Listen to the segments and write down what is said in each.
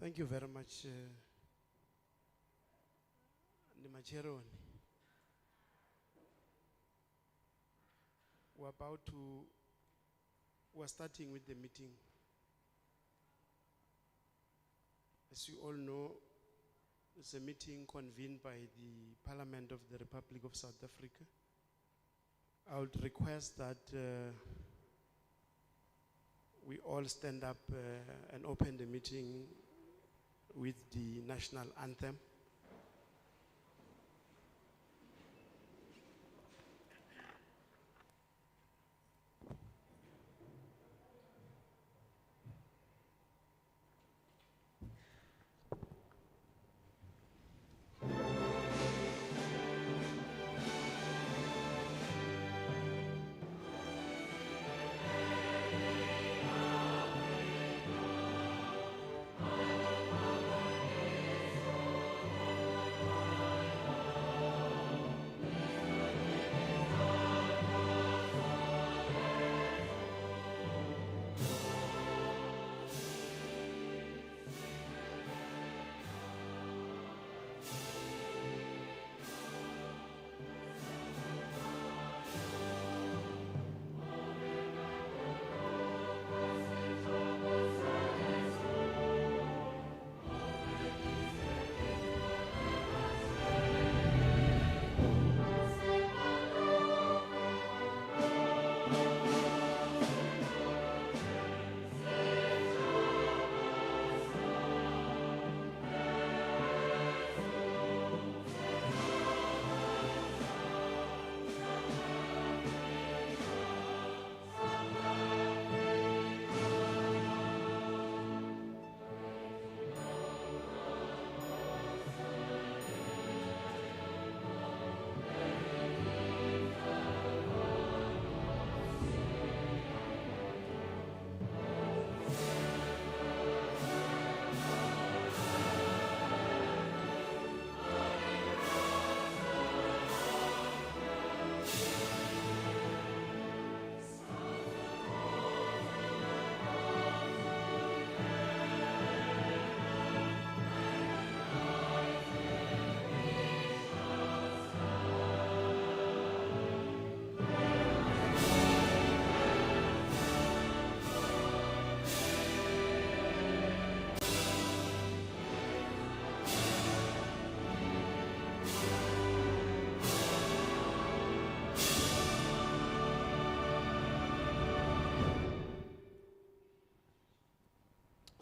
Thank you very much, Nimacheroni. We're starting with the meeting. As you all know, it's a meeting convened by the Parliament of the Republic of South Africa. I would request that we all stand up and open the meeting with the national anthem.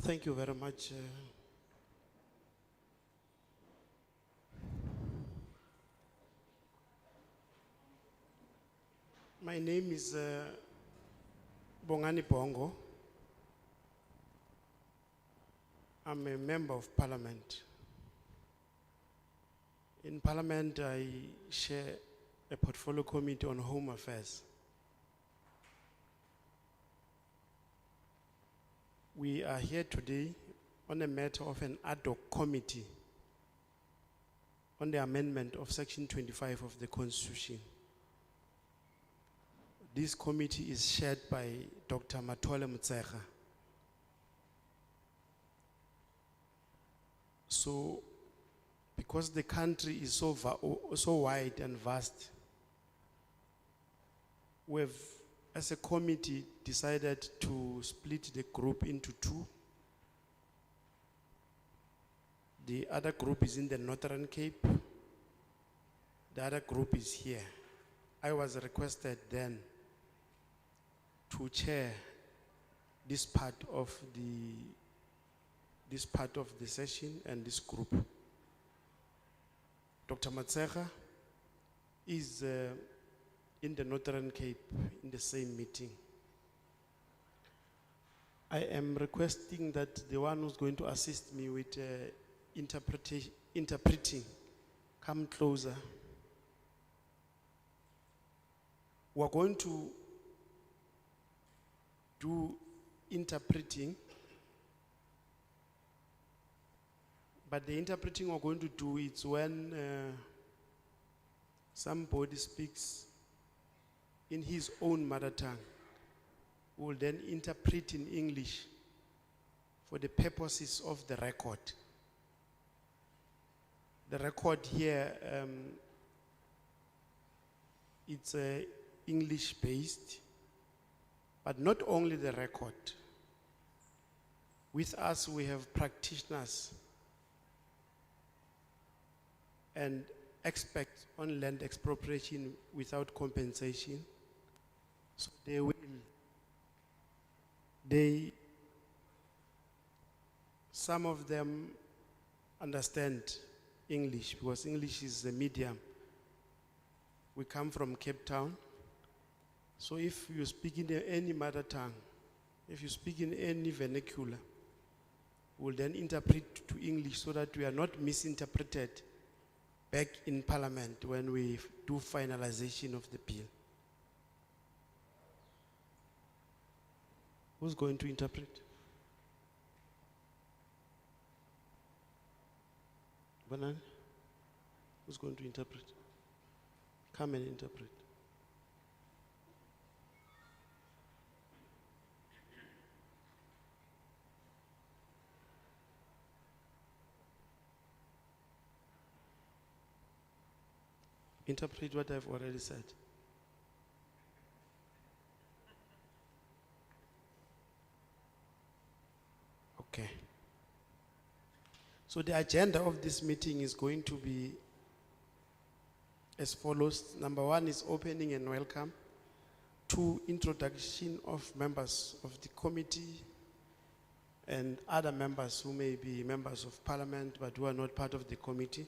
Thank you very much. My name is Bongani Bongo. I'm a member of Parliament. In Parliament, I share a portfolio committee on Home Affairs. We are here today on a matter of an ad hoc committee on the amendment of Section 25 of the Constitution. This committee is chaired by Dr. Matole Mutsecha. So, because the country is so wide and vast, we've, as a committee, decided to split the group into two. The other group is in the Northern Cape. The other group is here. I was requested then to chair this part of the session and this group. Dr. Matsecha is in the Northern Cape in the same meeting. I am requesting that the one who's going to assist me with interpreting come closer. We're going to do interpreting, but the interpreting we're going to do is when somebody speaks in his own mother tongue. We will then interpret in English for the purposes of the record. The record here, it's English based, but not only the record. With us, we have practitioners and experts on land expropriation without compensation. So some of them understand English because English is the medium. We come from Cape Town. So if you speak in any mother tongue, if you speak in any vernacular, we'll then interpret to English so that we are not misinterpreted back in Parliament when we do finalization of the bill. Who's going to interpret? Banan? Who's going to interpret? Come and interpret. Interpret what I've already said. Okay. So the agenda of this meeting is going to be as follows. Number one is opening and welcome. 2, introduction of members of the committee and other members who may be members of parliament but who are not part of the committee,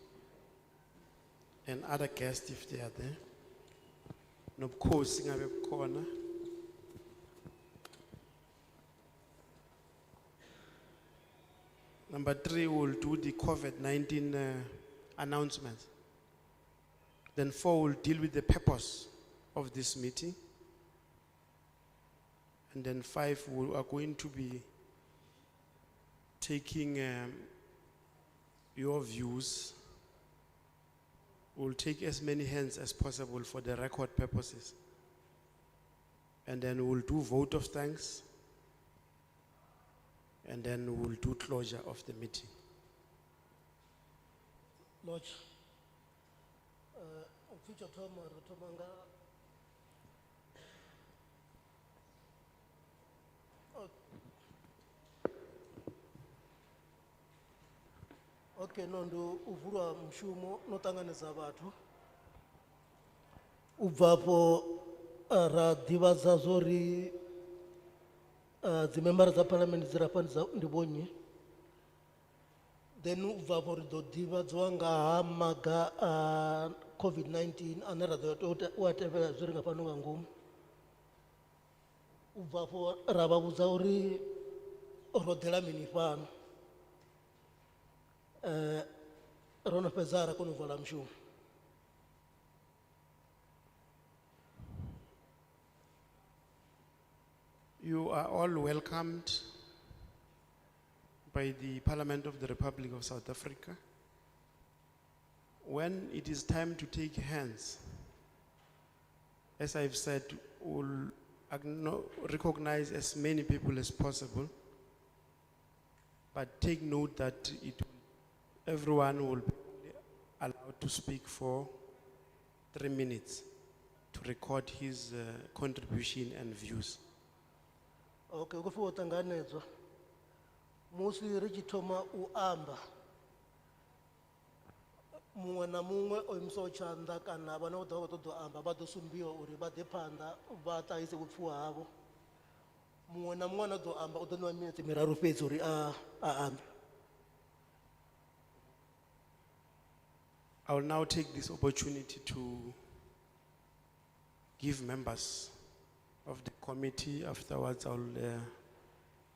and other guests if they are there. Nobukhosi ngabe bukhona. Number 3, we'll do the COVID-19 announcements. Then 4, we'll deal with the purpose of this meeting. And then 5, we are going to be taking your views. We'll take as many hands as possible for the record purposes. And then we'll do vote of thanks. And then we'll do closure of the meeting. Lodge. Future Tomanga. Okay, nondo uvura mshumo notanganisa bathu. Ubvapo ra divaza zori the members of parliament zirafaniza ndibonye. Then ubvapo rido divadzwa nga maga COVID-19 anara whatever zviringa pano nga ngomu. Ubvapo ravaudza uri rodhela mini pano. Rono pezara kono vala mshumo. You are all welcomed by the Parliament of the Republic of South Africa. When it is time to take hands, as I've said, we'll recognize as many people as possible, but take note that everyone will be allowed to speak for 3 minutes to record his contribution and views. Okay, go for tanganezwa. Musi richitoma uamba. Mungwe na mungwe oyimso chanda kana bana udo amba badosumbiwa uri badepanda bataise kupfuwa havo. Mungwe na mungwe do amba udonwa minute miraru fedzi uri ambe. I will now take this opportunity to give members of the committee. Afterwards, I'll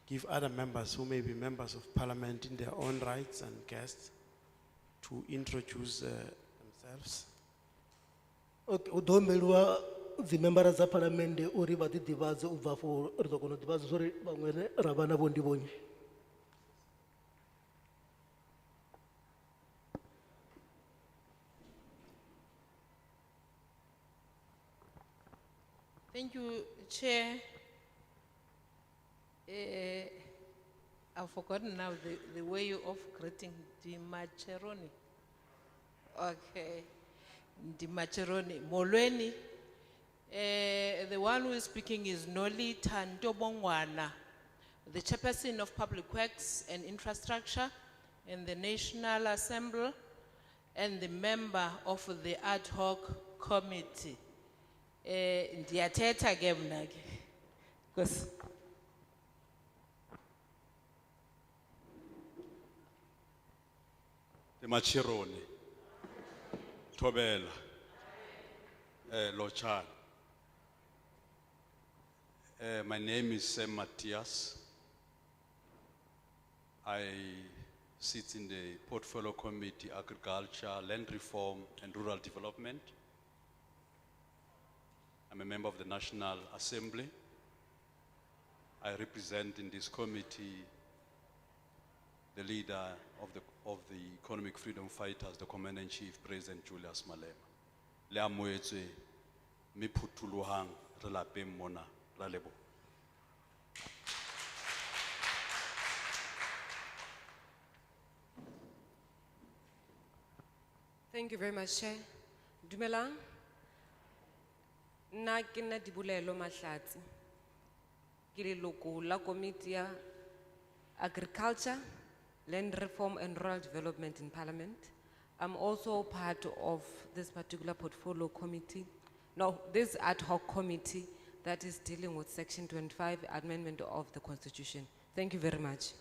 give other members who may be members of parliament in their own rights and guests to introduce themselves. Okay, udombelwa the members of parliament uri vadidivaze ubva for rizokono divaze zori vamwene ravana vondivonye. Thank you, Chair. I've forgotten now the way of greeting. Di Macheroni. Okay. Di Macheroni. Molweni. The one who is speaking is Noli Tantobongwana, the chairperson of Public Works and Infrastructure in the National Assembly and the member of the ad hoc committee. Ndiyathetha ke mna ke. Nkosi. The Machironi, Tobela, Lochan. My name is Sam Matthias. I sit in the Portfolio Committee, Agriculture, Land Reform and Rural Development. I'm a member of the National Assembly. I represent in this committee the leader of the Economic Freedom Fighters, the Commander-in-Chief, President Julius Malema. Le amoetswe mi phuthulohang re lapeng mona ra leboha. Thank you very much, Chair. Dumelang. Nna ke nna Dibulelo Mahlatsi. Ke leloko la Committee ya Agriculture, Land Reform and Rural Development in Parliament. I'm also part of this particular portfolio committee. No, this ad hoc committee that is dealing with Section 25 amendment of the Constitution. Thank you very much.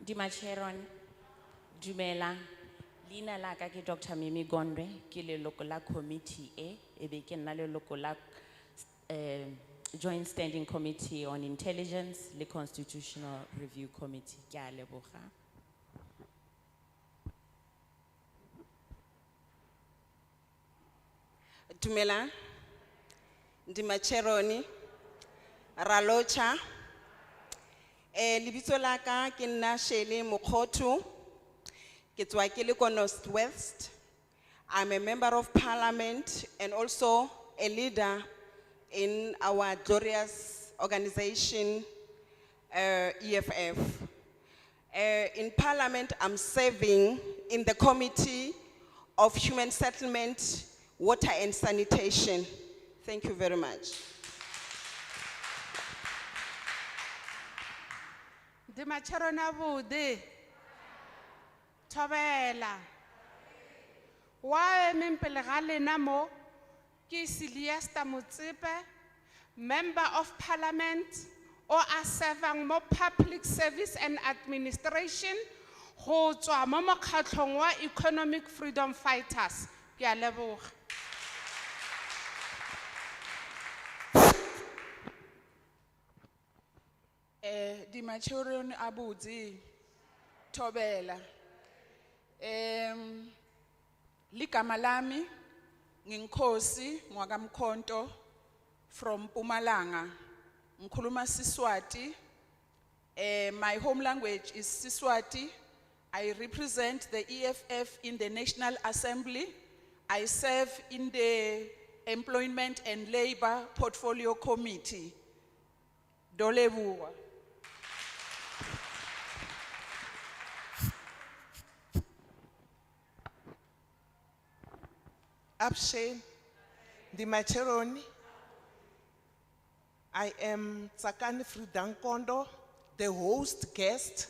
Di Macheron, Dumela, Lina la ka ke Dr. Mimi Gondwe, ke leloko la committee ebe ke nna leloko la Joint Standing Committee on Intelligence, le Constitutional Review Committee. Ke a leboga. Dumela, Di Macheroni, Ralocha, libitso la ka ke nna Shele Mokhotu, ke tswa ke le ko North West. I'm a member of Parliament and also a leader in our glorious organization, EFF. In Parliament, I'm serving in the Committee of Human Settlement, Water and Sanitation. Thank you very much. Di Macherona bude. Tobela. Wa mempele ga lena mo ke Siliasta Motsepe, Member of Parliament o a serving mo Public Service and Administration go tswa mo mokgatlong wa Economic Freedom Fighters. Ke a leboga. Di Macheroni abuzi Tobela. Ligama lami nginkosi ngwakamkhonto from Mpumalanga. Ngikhuluma Siswati. My home language is Siswati. I represent the EFF in the National Assembly. I serve in the Employment and Labor Portfolio Committee. Dolebuwa. Abshe, Di Macheroni. I am Tsakani Fridankondo, the host guest.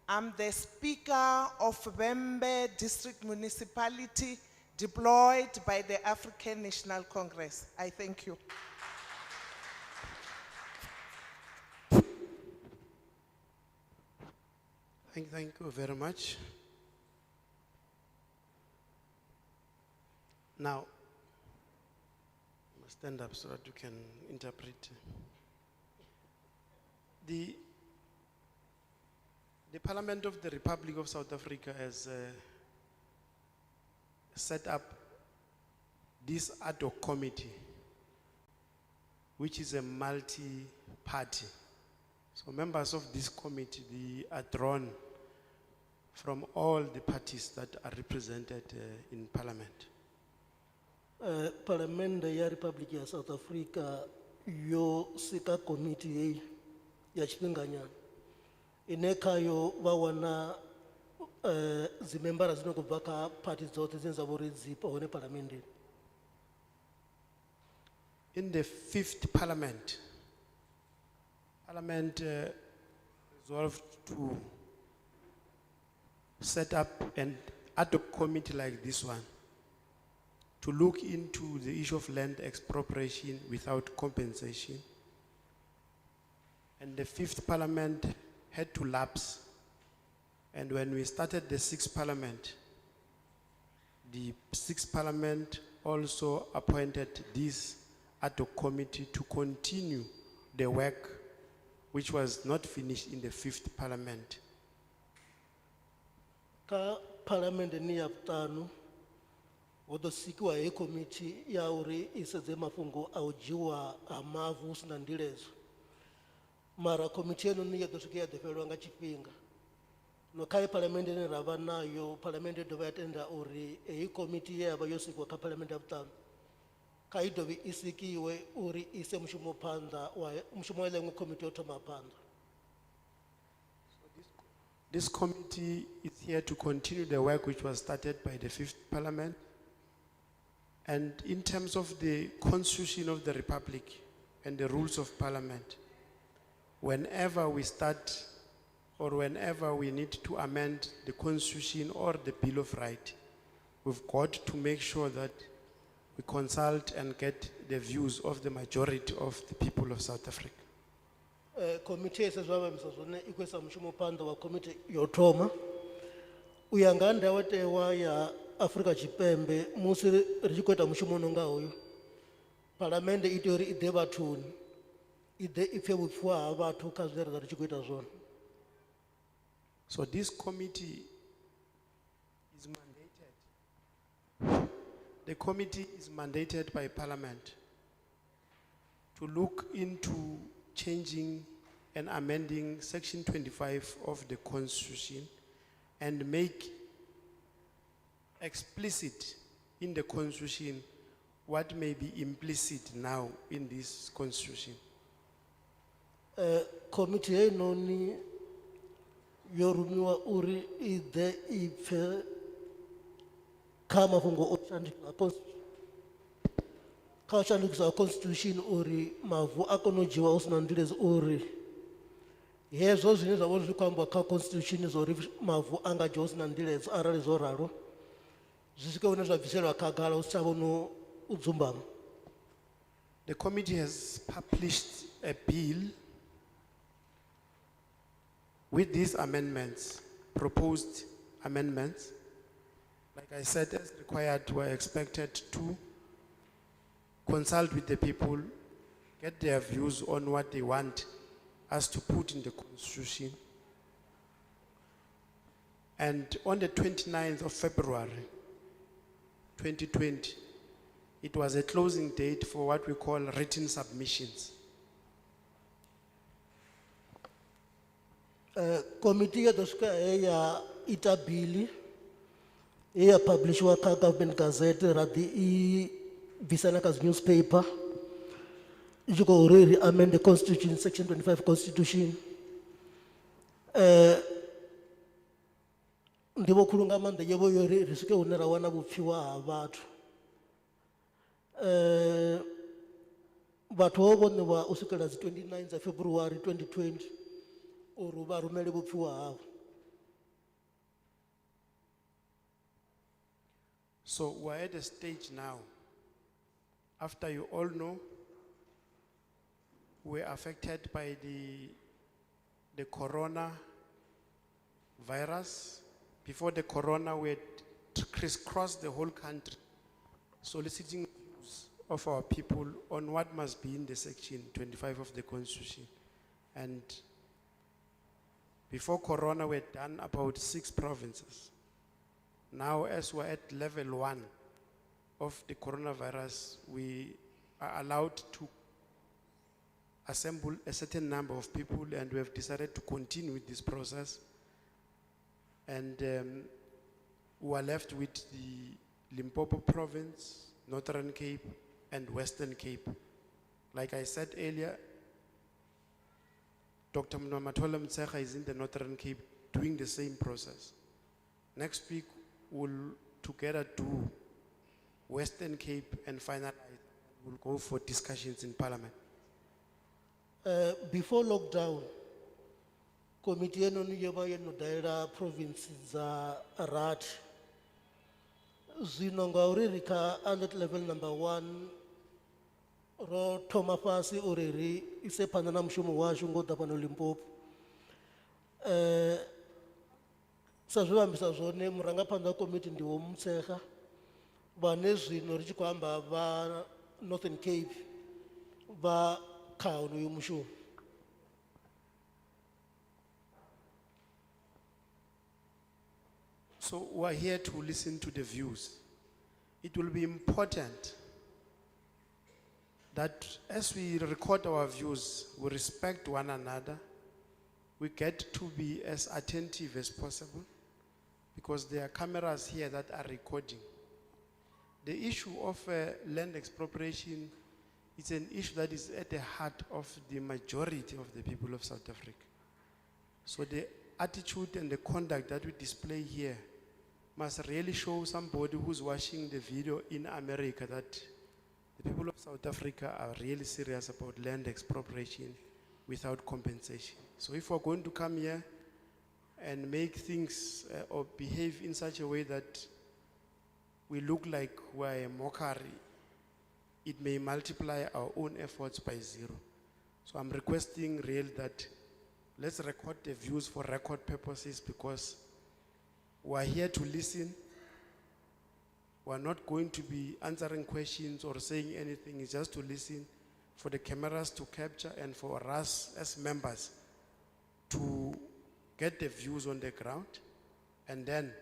I'm the Speaker of Vhembe District Municipality deployed by the African National Congress. I thank you. Thank you very much. Now, stand up so that you can interpret. The Parliament of the Republic of South Africa has set up this ad hoc committee, which is a multi-party. So members of this committee, they are drawn from all the parties that are represented in parliament. Parliament ya Republic ya South Africa yo sika committee ya tshifhinganyana ine khayo vha wana dzimembara dzino kubva kha party dzoṱhe dzine dza vha uri dzipo hone parliamenteni. In the 5th parliament, Parliament resolved to set up an ad hoc committee like this one to look into the issue of land expropriation without compensation. And the 5th parliament had to lapse. And when we started the 6th parliament, the 6th parliament also appointed this ad hoc committee to continue the work which was not finished in the 5th parliament. Ka parliament ni ya vhutanu ho ḓo sikiwa he committee ya uri i sedze mafhungo a u dzhiwa ha mavu hu sina ndiledzo, mara committee yenoni ya ḓo swika ya ḓo fhelelwa nga tshifhinga. No kha parliament ine ra vha nayo, parliament yo dovha ya tenda uri heyi committee ye ya vha yo sikiwa kha parliament ya vhutanu kha i dovhe i sikiwe uri i ise mushumo phanḓa wa mushumo wa ḽiṅwe committee yo thoma phanḓa. This committee is here to continue the work which was started by the 5th parliament. And in terms of the constitution of the republic and the rules of parliament, whenever we start or whenever we need to amend the constitution or the Bill of Rights, we've got to make sure that we consult and get the views of the majority of the people of South Africa. Committee yese zwavhamisa zwone i khou isa mushumo phanḓa wa committee yo thoma u ya nga ha ndayotewa ya Afrika Tshipembe. Musi ri tshi khou ita mushumo no nga hoyo, parliament i tea uri i ḓe vhathuni, i ḓe i pfhe vhupfhiwa ha vhathu kha zwine ra ri tshi khou ita zwone. So this committee is mandated. The committee is mandated by Parliament to look into changing and amending Section 25 of the Constitution and make explicit in the Constitution what may be implicit now in this Constitution. Committee ye noni yo rumiwa uri i ḓe i pfhe kha mafhungo o shandukisa constitution uri mavu a kone u dzhiwa hu sina ndiledzo, uri hezwo zwine zwa vha zwi khou ambiwa kha constitution zwa uri mavu a nga dzhiwa hu sina ndiledzo, arali zwo ralo zwi swike hune zwa bviselwa khagala hu si tsha vhono u dzumbama. The committee has published a bill with these amendments, proposed amendments. Like I said, as required, we're expected to consult with the people, get their views on what they want us to put in the Constitution. And on the 29th of February, 2020, it was a closing date for what we call written submissions. Committee ya ḓo swika he ya ita bili he ya publishwa kha Government Gazette, ra ḓi I bvisa na kha dzi newspaper I tshi khou ri ri amend the Constitution, Section 25 Constitution. Ndivho khulu nga maanḓa yevo yo ri swike hune ra wana vhupfiwa ha vhathu. Vhathu ho vho ṋewa u swikela dzi 29 dza February 2020 uri vha rumele vhupfiwa havho. So we're at a stage now, after you all know, we're affected by the corona virus. Before the corona, we had crisscrossed the whole country, soliciting views of our people on what must be in the Section 25 of the Constitution. And before corona, we had done about 6 provinces. Now, as we're at level 1 of the coronavirus, we are allowed to assemble a certain number of people, and we have decided to continue with this process. And we are left with the Limpopo province, Northern Cape, and Western Cape. Like I said earlier, Dr. Mnwamatola Mtsekga is in the Northern Cape doing the same process. Next week, we'll together do Western Cape and finalize. We'll go for discussions in Parliament. Before lockdown, committee eno ni yeba yeno daira provinces za rathi. Zwino ngauri rika alert level number 1 ro thoma fasi uri ri ise phanda na mushumo washu ngo da fhano Limpopo. Sa zwi ambisa zwone murangaphanḓa wa committee ndi Vho Mtsekga vhane zwino ri tshi khou amba vha Northern Cape vha kha honoyo mushumo. So we are here to listen to the views. It will be important that as we record our views, we respect one another. We get to be as attentive as possible because there are cameras here that are recording. The issue of land expropriation is an issue that is at the heart of the majority of the people of South Africa. So the attitude and the conduct that we display here must really show somebody who's watching the video in America that the people of South Africa are really serious about land expropriation without compensation. So if we're going to come here and make things or behave in such a way that we look like we're a mockery, it may multiply our own efforts by 0. So I'm requesting really that let's record the views for record purposes because we're here to listen. We're not going to be answering questions or saying anything. It's just to listen, for the cameras to capture and for us as members to get the views on the ground. And then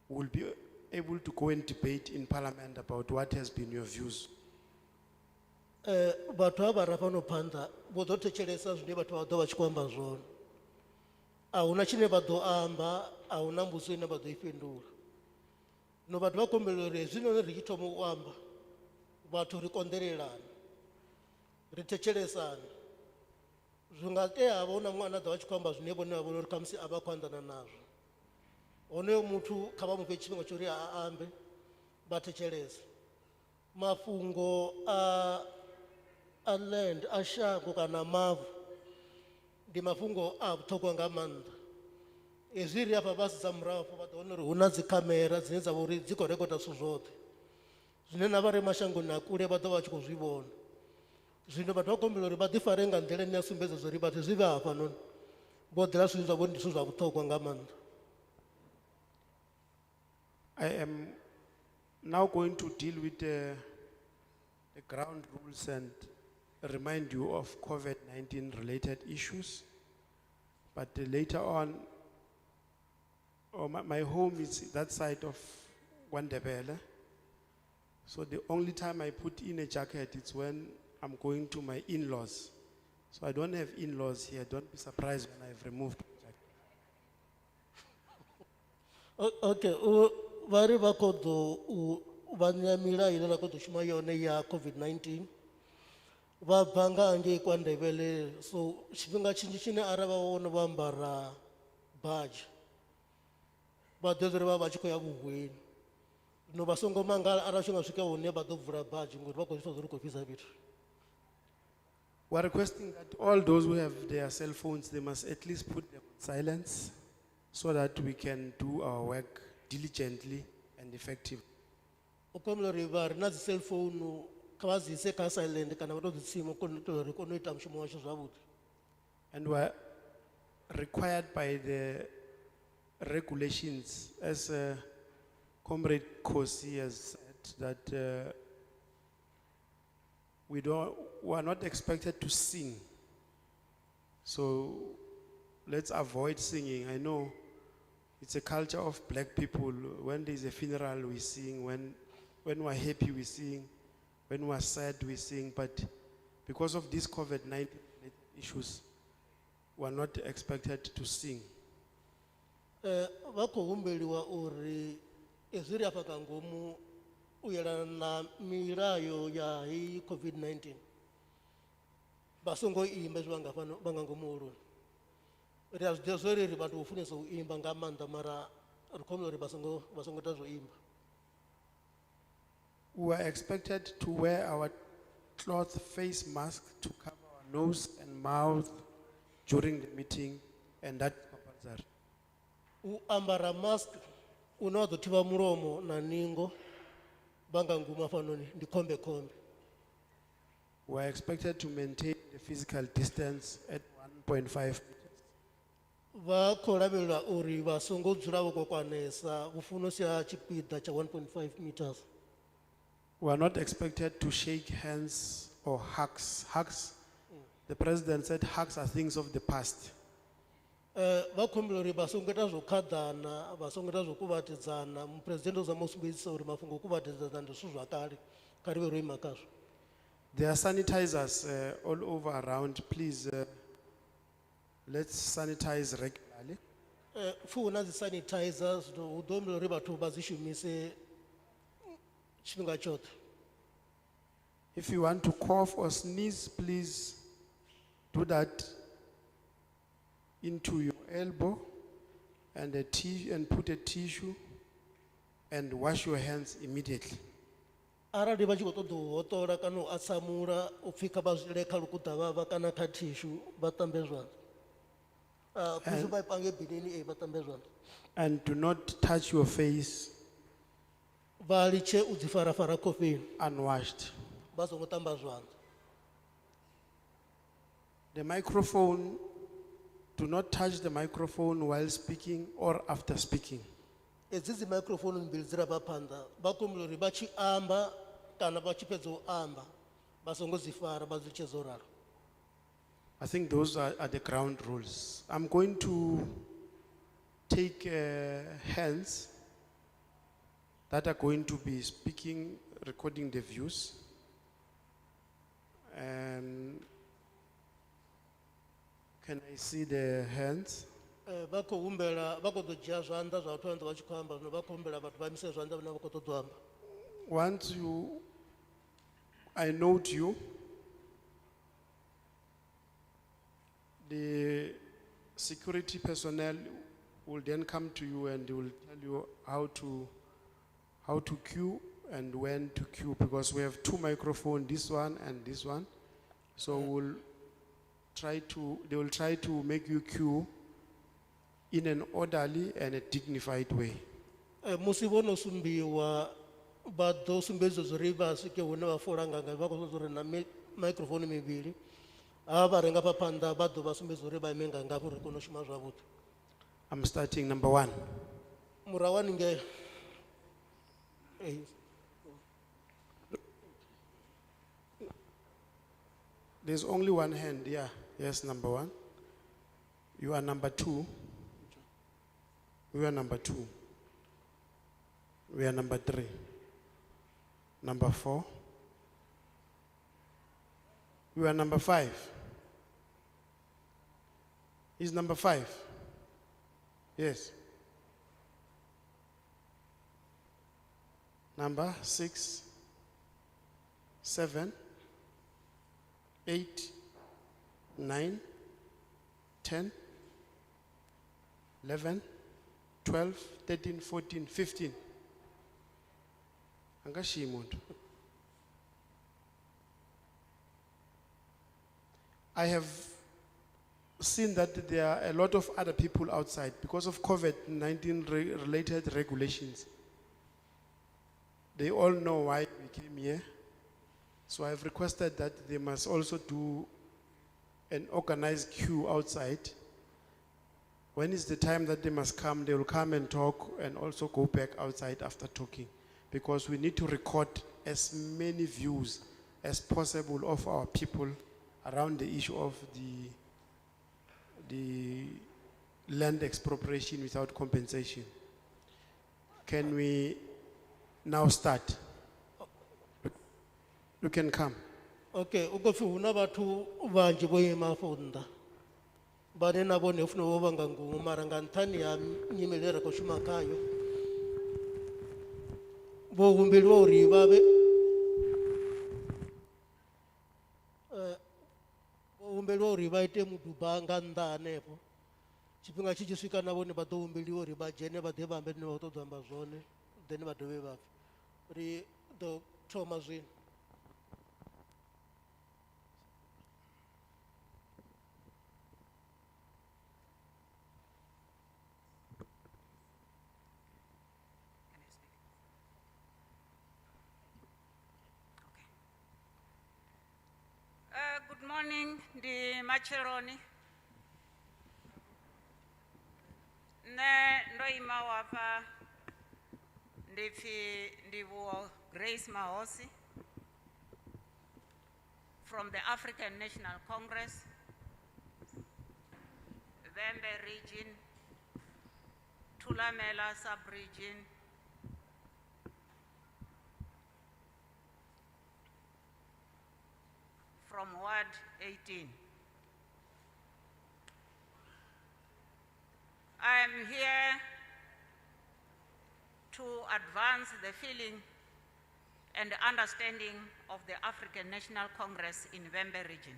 we'll be able to go and debate in Parliament about what has been your views. Batho aba ra fhano phanḓa vho ḓo thetshelesa zwine vhathu vha ḓo vha tshi khou amba zwone. Ahuna tshine vha ḓo amba, ahuna mbudziso ine vha ḓo I fhindula. No vhathu vha kombela uri hezwinoni ri tshi thoma u amba vhathu ri konḓelelane, ri thetshelesane. Zwi nga tea havha huna ṅwana a ḓo vha tshi khou amba zwine vhone vha vhona uri khamusi a vha khou anḓana nazwo. Honoyo muthu kha vha mufhe tshifhinga tsho uri a ambe vha thetshelese. Mafhungo a land a shango kana mavu ndi mafhungo a vhuṱhogwa nga maanḓa. Hezwi ri afha vha sedza murahu afho vha ḓo wana uri hu na dzikhamera dzine dza vha uri dzi khou rekoda zwithu zwoṱhe zwine na vha re mashangoni a kule vha ḓo vha tshi khou zwi vhona. Zwino vhathu vha kombela uri vha ḓi fare nga nḓila ine ya sumbedza uri vhathu zwi vhe hafhanoni vho ḓela zwithu zwa vhori ndi zwithu zwa vhuṱhogwa nga maanḓa. I am now going to deal with the ground rules and remind you of COVID-19 related issues. But later on, my home is that side of Wandebele. So the only time I put in a jacket is when I'm going to my in-laws. So I don't have in-laws here. Don't be surprised when I've removed my jacket. Okay, vari va kodo vanyamila ile la kodo shuma yone ya COVID-19 va banga ange kwa Ndebele. So tshifhinga tshinzhi tshine ara vha vhona vha ambara badge vha ḓo uri vha vha tshi khou ya vhuhweni. No vha songo mangala ara tshi nga swika hune vha ḓo vula badge ngori vha khou zwi uri khou fhisa fhethu. We're requesting that all those who have their cell phones, they must at least put them on silence so that we can do our work diligently and effectively. Okomlo ri va ri na dzi cell phone kha vha dzi ise kha silent kana vha tou dzi tsima kono uri kono ita mushumo washu zwavhuḓi. And we're required by the regulations, as Comrade Kosi has said, that we are not expected to sing. So let's avoid singing. I know it's a culture of black people. When there's a funeral, we sing. When we're happy, we sing. When we're sad, we sing. But because of these COVID-19 issues, we're not expected to sing. vha khou humbeliwa uri ezwi ri afha nga ngomu u yelana na milayo ya hei COVID-19 vha songo imba ezwi vha nga ngomu holoni ri a zwi ḓivha zwo ri vhathu vho funesa u imba nga maanḓa mara ri khou humbela uri vha songo ita zwo imba. We were expected to wear our cloth face mask to cover our nose and mouth during the meeting, and that's compulsory. U ambara mask une wa ḓo thivha mulomo na ningo vha nga ngomu hafhanoni ndi khombekhombe. We are expected to maintain the physical distance at 1.5 meters. Vha khou lavhelela uri vha songo dzula vho kwakwanesa vhu funa u sia tshipiḓa tsha 1.5 meters. We are not expected to shake hands or hugs. Hugs, the president said hugs are things of the past. Vha khou humbela uri vha songo ita zwo khaḓana vha songo ita zwo kuvhatedzana muphuresidennde o zama u sumbedzisa uri mafhungo o kuvhatedzana ndi zwithu zwa kale kha ri vhe ro ima khazwo. There are sanitizers all over around. Please, let's sanitize regularly. Fu hu na dzi sanitizers hu ḓo humbela uri vhathu vha dzi shumise tshifhinga tshoṱhe. If you want to cough or sneeze, please do that into your elbow and put a tissue and wash your hands immediately. Arali vha tshi khou ṱoḓa u hoṱola kana u asamula u pfhi kha vha zwi lee kha lukuḓavhavha kana kha tissue vha ṱambe zwanḓa. Kusi vha i pange binini vha ṱambe zwanḓa. And do not touch your face Vha litshe u dzi farafara khofheni unwashed. vha songo ṱamba zwanḓa. The microphone, do not touch the microphone while speaking or after speaking. Edzi dzi microphone mbili dzi ra vha phanḓa vha khou humbela uri vha tshi amba kana vha tshi fhedza u amba vha songo dzi fara vha dzi litshe dzo ralo. I think those are the ground rules. I'm going to take hands that are going to be speaking, recording the views. Can I see the hands? Vha khou humbela vha khou ḓo dzhia zwanḓa zwa vhathu vhane vha tshi khou amba zwino vha khou humbela vhathu vha imise zwanḓa vhane vha khou ṱoḓa u amba. Once I note you, the security personnel will then come to you and they will tell you how to queue and when to queue, because we have two microphones, this one and this one. So they will try to make you queue in an orderly and a dignified way. Musi vho no sumbiwa vha ḓo sumbedzisa uri vha swike hune vha fola nga vha khou ṱoḓa uri na microphone mivhili ha vha renga fha phanḓa vha ḓo vha sumbedza uri vha ime nga ngafhi uri kone u shuma zwavhuḓi. I'm starting number 1. Murahu haningei. There's only one hand, yeah. Yes, number 1. You are number 2. We are number 2. We are number 3. Number 4. We are number 5. Is number 5? Yes. Number 6, 7, 8, 9, 10, 11, 12, 13, 14, 15. Angashiya umuntu. I have seen that there are a lot of other people outside because of COVID-19 related regulations. They all know why we came here. So I've requested that they must also do an organized queue outside. When is the time that they must come, they will come and talk and also go back outside after talking. Because we need to record as many views as possible of our people around the issue of the land expropriation without compensation. Can we now start? You can come. Okay, ukofi huna vhathu vanzhi vho ima afho nnḓa. bane na bone ufuna wo vanga ngungu mara nga nṱhani ha nyimele ra khou shuma khayo vho humbeliwa uri vha vhe vho humbeliwa uri vha ite muduba nga nnḓa hanefho tshifhinga tshi tshi swika na vhone vha ḓo humbeliwa uri vha dzhene vha ḓe vha ambe zwine vha khou ṱoḓa amba zwone then vha dovhe vha pfhe ri ḓo thoma zwino. Good morning, the Macheroni. Ne ndoima wapa ndivuo Grace Mahosi from the African National Congress, Vhembe region, Thulamela sub-region, from Ward 18. I am here to advance the feeling and understanding of the African National Congress in Vhembe region.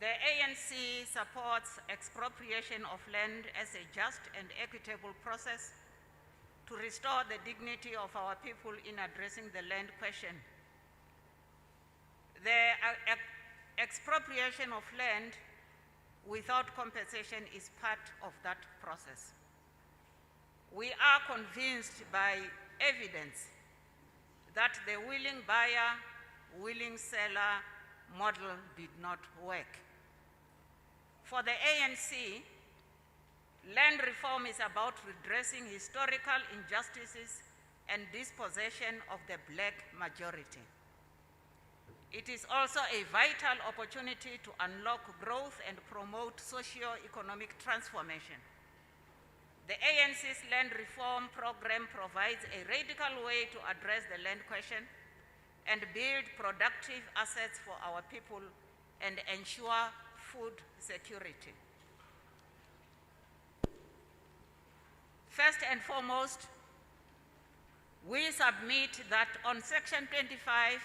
The ANC supports expropriation of land as a just and equitable process to restore the dignity of our people in addressing the land question. The expropriation of land without compensation is part of that process. We are convinced by evidence that the willing buyer, willing seller model did not work. For the ANC, land reform is about redressing historical injustices and dispossession of the black majority. It is also a vital opportunity to unlock growth and promote socio-economic transformation. The ANC's land reform program provides a radical way to address the land question and build productive assets for our people and ensure food security. First and foremost, we submit that on Section 25,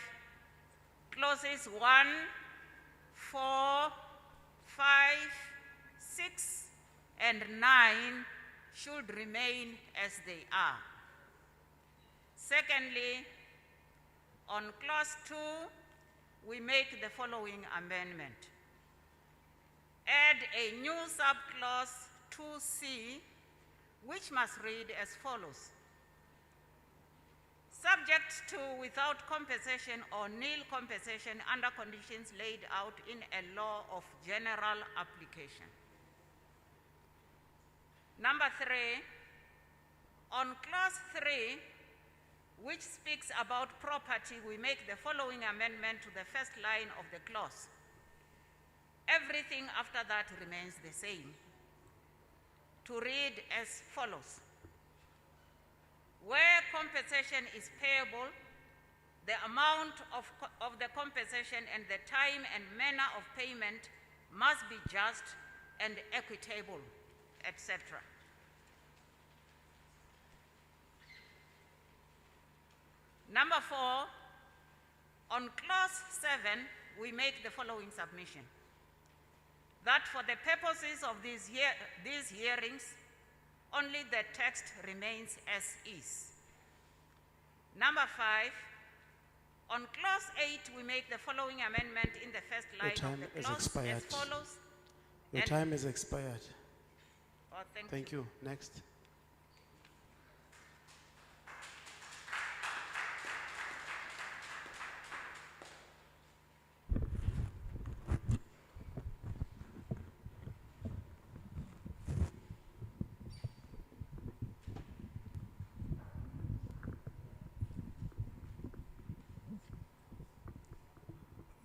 Clauses 1, 4, 5, 6, and 9 should remain as they are. Secondly, on Clause 2, we make the following amendment. Add a new subclause 2C, which must read as follows. Subject to without compensation or nil compensation under conditions laid out in a law of general application. Number 3, on Clause 3, which speaks about property, we make the following amendment to the first line of the clause. Everything after that remains the same. To read as follows. Where compensation is payable, the amount of the compensation and the time and manner of payment must be just and equitable, etc. Number 4, on Clause 7, we make the following submission. That for the purposes of these hearings, only the text remains as is. Number 5, on Clause 8, we make the following amendment in the first line of the clause as follows. Your time is expired. Oh, Thank you. Next.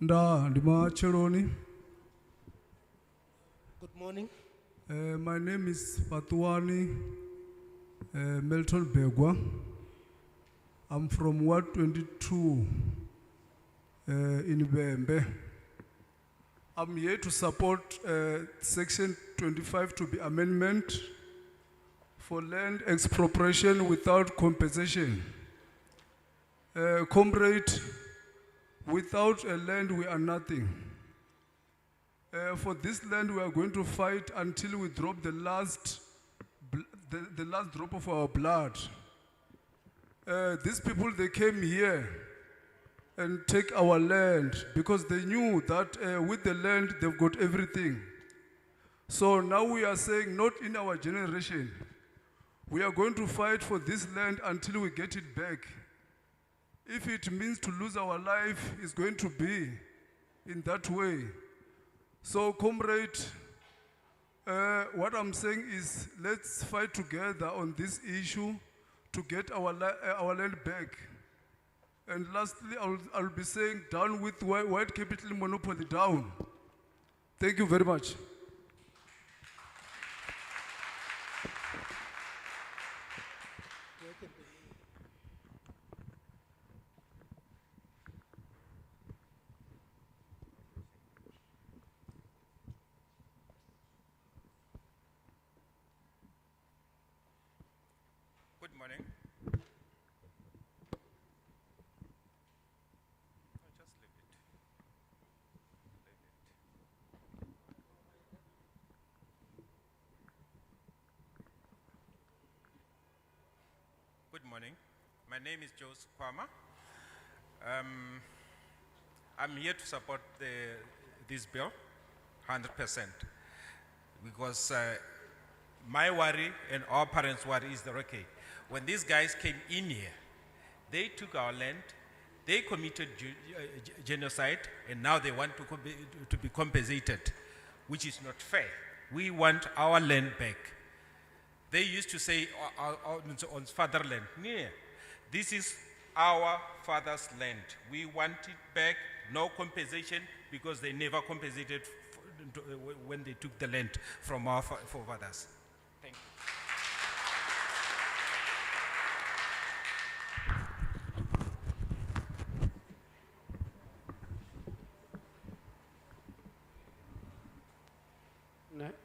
Ndima Cheroni. Good morning. My name is Patuani Milton Begwa. I'm from Ward 22 in Vhembe. I'm here to support section 25 to be amendment for land expropriation without compensation. Comrade, without a land we are nothing. For this land we are going to fight until we drop the last drop of our blood. These people, they came here and take our land because they knew that with the land they've got everything. So now we are saying, not in our generation. We are going to fight for this land until we get it back. If it means to lose our life, it's going to be in that way. So, comrade, what I'm saying is let's fight together on this issue to get our land back. And lastly, I'll be saying down with white capital monopoly, down. Thank you very much. Good morning. Just leave it. Good morning. My name is Jose Kwama. I'm here to support this bill, 100%, because my worry and our parents' worry is that, okay, when these guys came in here, they took our land, they committed genocide, and now they want to be compensated, which is not fair. We want our land back. They used to say on fatherland, yeah, this is our father's land. We want it back, no compensation, because they never compensated when they took the land from our forefathers. Thank you.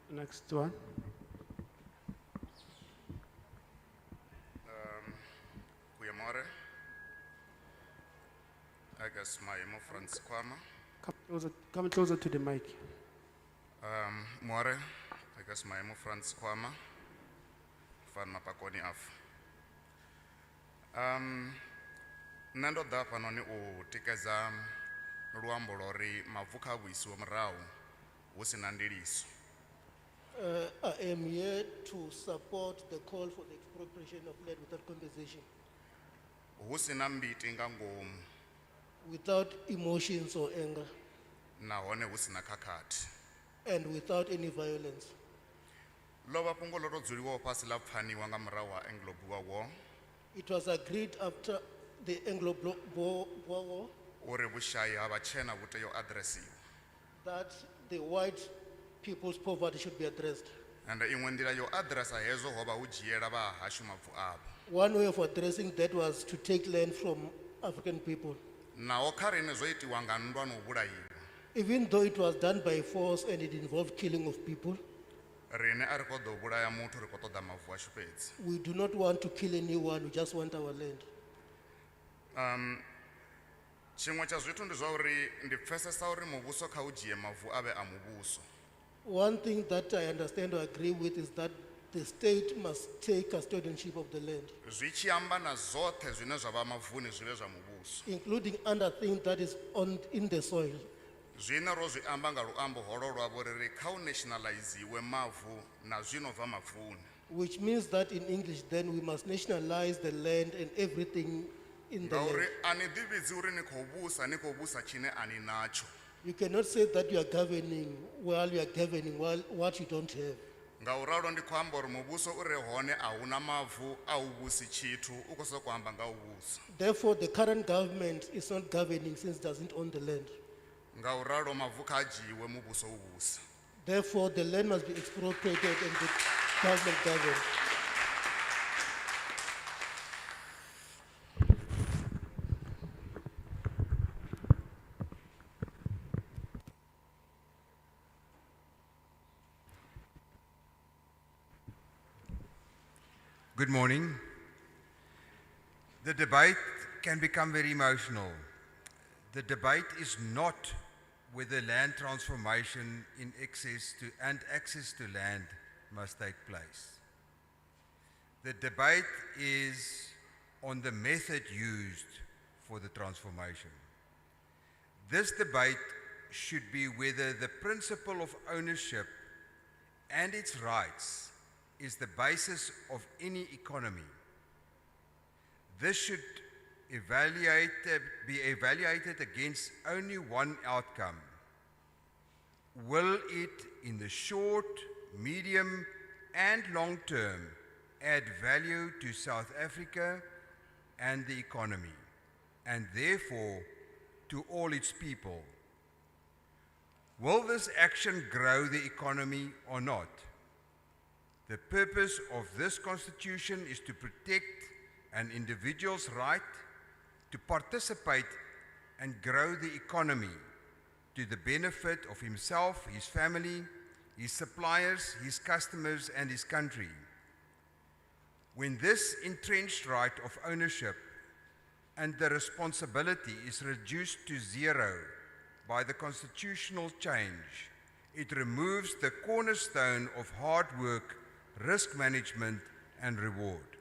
Next one. Goeiemorgen. Ek is my Frans Kwama. Come closer to the mic. Môre, ek is my Frans Kwama van Mapakoni af. Nṋe ndo ḓa fhanoni u tikedza luambo lori mavu kha vhuisiwe murahu hu sina ndiliso. I am here to support the call for the expropriation of land without compensation, Hu sina mbiti nga ngomu without emotions or anger, nahone hu sina khakhathi. and without any violence. Lo vha fhungo ḽo tou dzuliwaho fhasi ḽa pfaniwa nga murahu ha Anglo-Boer War It was agreed after the Anglo-Boer War uri vhushayi ha vhatshena vhu tea u aḓiresiwa. that the white people's poverty should be addressed. And iṅwe nḓila yo aḓiresa hezwo ho vha hu dzhiela vha hashu mavu avho. One way of addressing that was to take land from African people. Naho kha riṋe zwo itiwa nga nndwa na u vhulaiwa. Even though it was done by force and it involved killing of people, Riṋe a ri khou ḓo vhulaya muthu ri khou ṱoḓa mavu ashu fhedzi. we do not want to kill anyone, we just want our land. Tshiṅwe tsha zwithu ndi zwa uri ndi pfesesa uri muvhuso kha u dzhie mavu avhe a muvhuso. One thing that I understand or agree with is that the state must take custodianship of the land, Zwi tshi amba na zwoṱhe zwine zwa vha mavuni zwivhe zwa muvhuso. including other things that is in the soil. Zwine ro zwi amba nga luambo holo lwavho ri kha u nationaliziwe mavu na zwino bva mavuni. Which means that in English then we must nationalize the land and everything in the Ngauri land. ani ḓivhidzi uri ni khou vhusa tshine ani natsho. You cannot say that you are governing while you are governing while what you don't have. Ngauralo ndi khou amba uri muvhuso u re hone a huna mavu a u vhusi tshithu u khou sokou amba nga u vhusa. Therefore, the current government is not governing since it doesn't own the land. Ngauralo mavu kha a dzhiiwe muvhuso u vhusa. Therefore, the land must be expropriated and the government govern. Good morning. The debate can become very emotional. The debate is not whether land transformation in access to land must take place. The debate is on the method used for the transformation. This debate should be whether the principle of ownership and its rights is the basis of any economy. This should be evaluated against only one outcome. Will it, in the short, medium, and long term, add value to South Africa and the economy, and therefore to all its people? Will this action grow the economy or not? The purpose of this constitution is to protect an individual's right to participate and grow the economy to the benefit of himself, his family, his suppliers, his customers, and his country. When this entrenched right of ownership and the responsibility is reduced to zero by the constitutional change, it removes the cornerstone of hard work, risk management, and reward.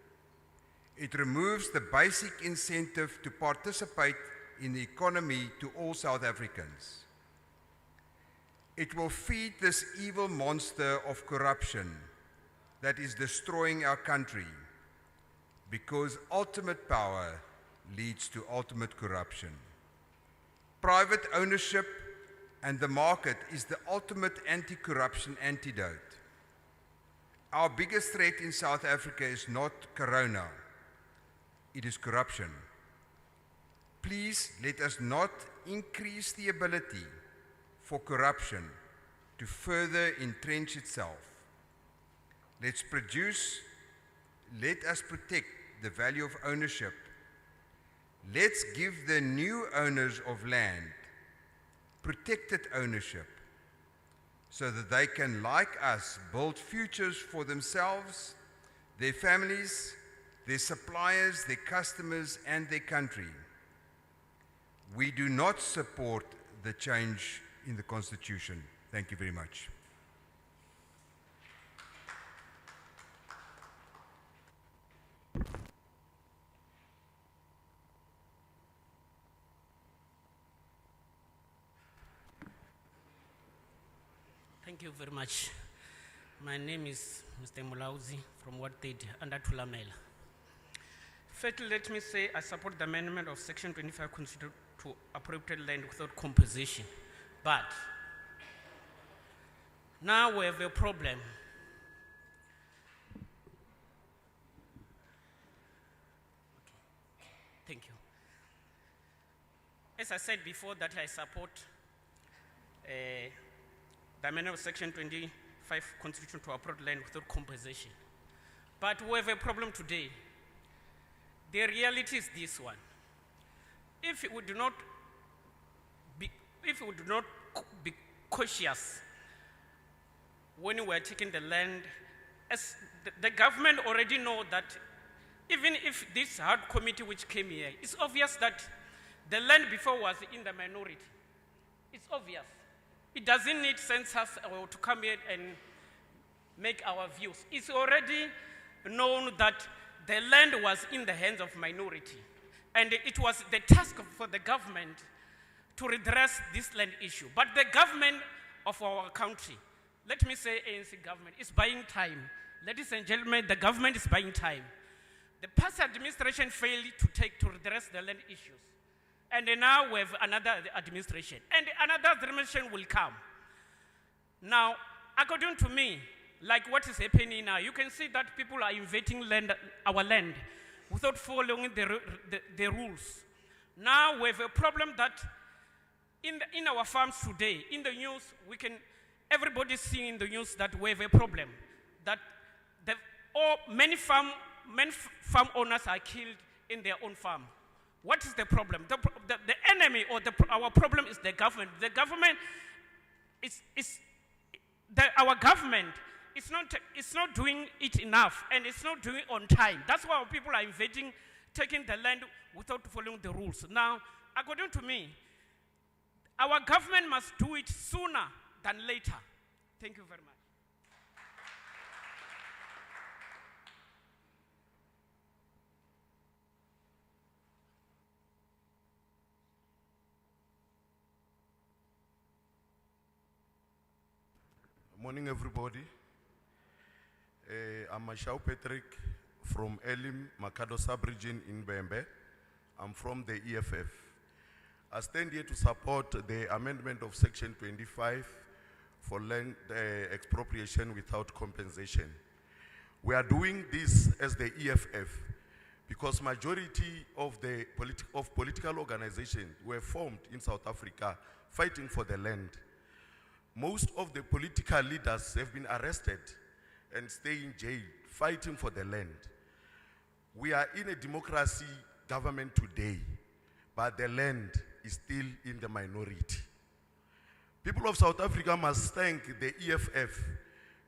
It removes the basic incentive to participate in the economy to all South Africans. It will feed this evil monster of corruption that is destroying our country, because ultimate power leads to ultimate corruption. Private ownership and the market is the ultimate anti-corruption antidote. Our biggest threat in South Africa is not corona, it is corruption. Please let us not increase the ability for corruption to further entrench itself. Let us protect the value of ownership. Let's give the new owners of land protected ownership so that they can, like us, build futures for themselves, their families, their suppliers, their customers, and their country. We do not support the change in the Constitution. Thank you very much. Thank you very much. My name is Mr. Mulauzi from Ward 30, under Tulamela. Firstly, let me say I support the amendment of Section 25 Constitution to appropriate land without compensation. But now we have a problem. Thank you. As I said before, that I support the amendment of Section 25 Constitution to appropriate land without compensation. But we have a problem today. The reality is this one. If we do not be cautious when we are taking the land, as the government already know that even if this hard committee which came here, it's obvious that the land before was in the minority. It's obvious. It doesn't need census to come here and make our views. It's already known that the land was in the hands of minority. And it was the task for the government to redress this land issue. But the government of our country, let me say ANC government, is buying time. Ladies and gentlemen, the government is buying time. The past administration failed to redress the land issues. And now we have another administration. And another administration will come. Now, according to me, like what is happening now, you can see that people are invading our land without following the rules. Now we have a problem that in our farms today, in the news, everybody's seeing in the news that we have a problem, that many farm owners are killed in their own farm. What is the problem? The enemy or our problem is the government. The government our government it's not doing it enough, and it's not doing it on time. That's why people are invading, taking the land without following the rules. Now, according to me, our government must do it sooner than later. Thank you very much. Morning, everybody. I'm Mashao Patrick from Elim, Makado sub-region in Vhembe. I'm from the EFF. I stand here to support the amendment of Section 25 for land expropriation without compensation. We are doing this as the EFF because majority of the political organizations were formed in South Africa fighting for the land. Most of the political leaders have been arrested and stay in jail fighting for the land. We are in a democracy government today, but the land is still in the minority. People of South Africa must thank the EFF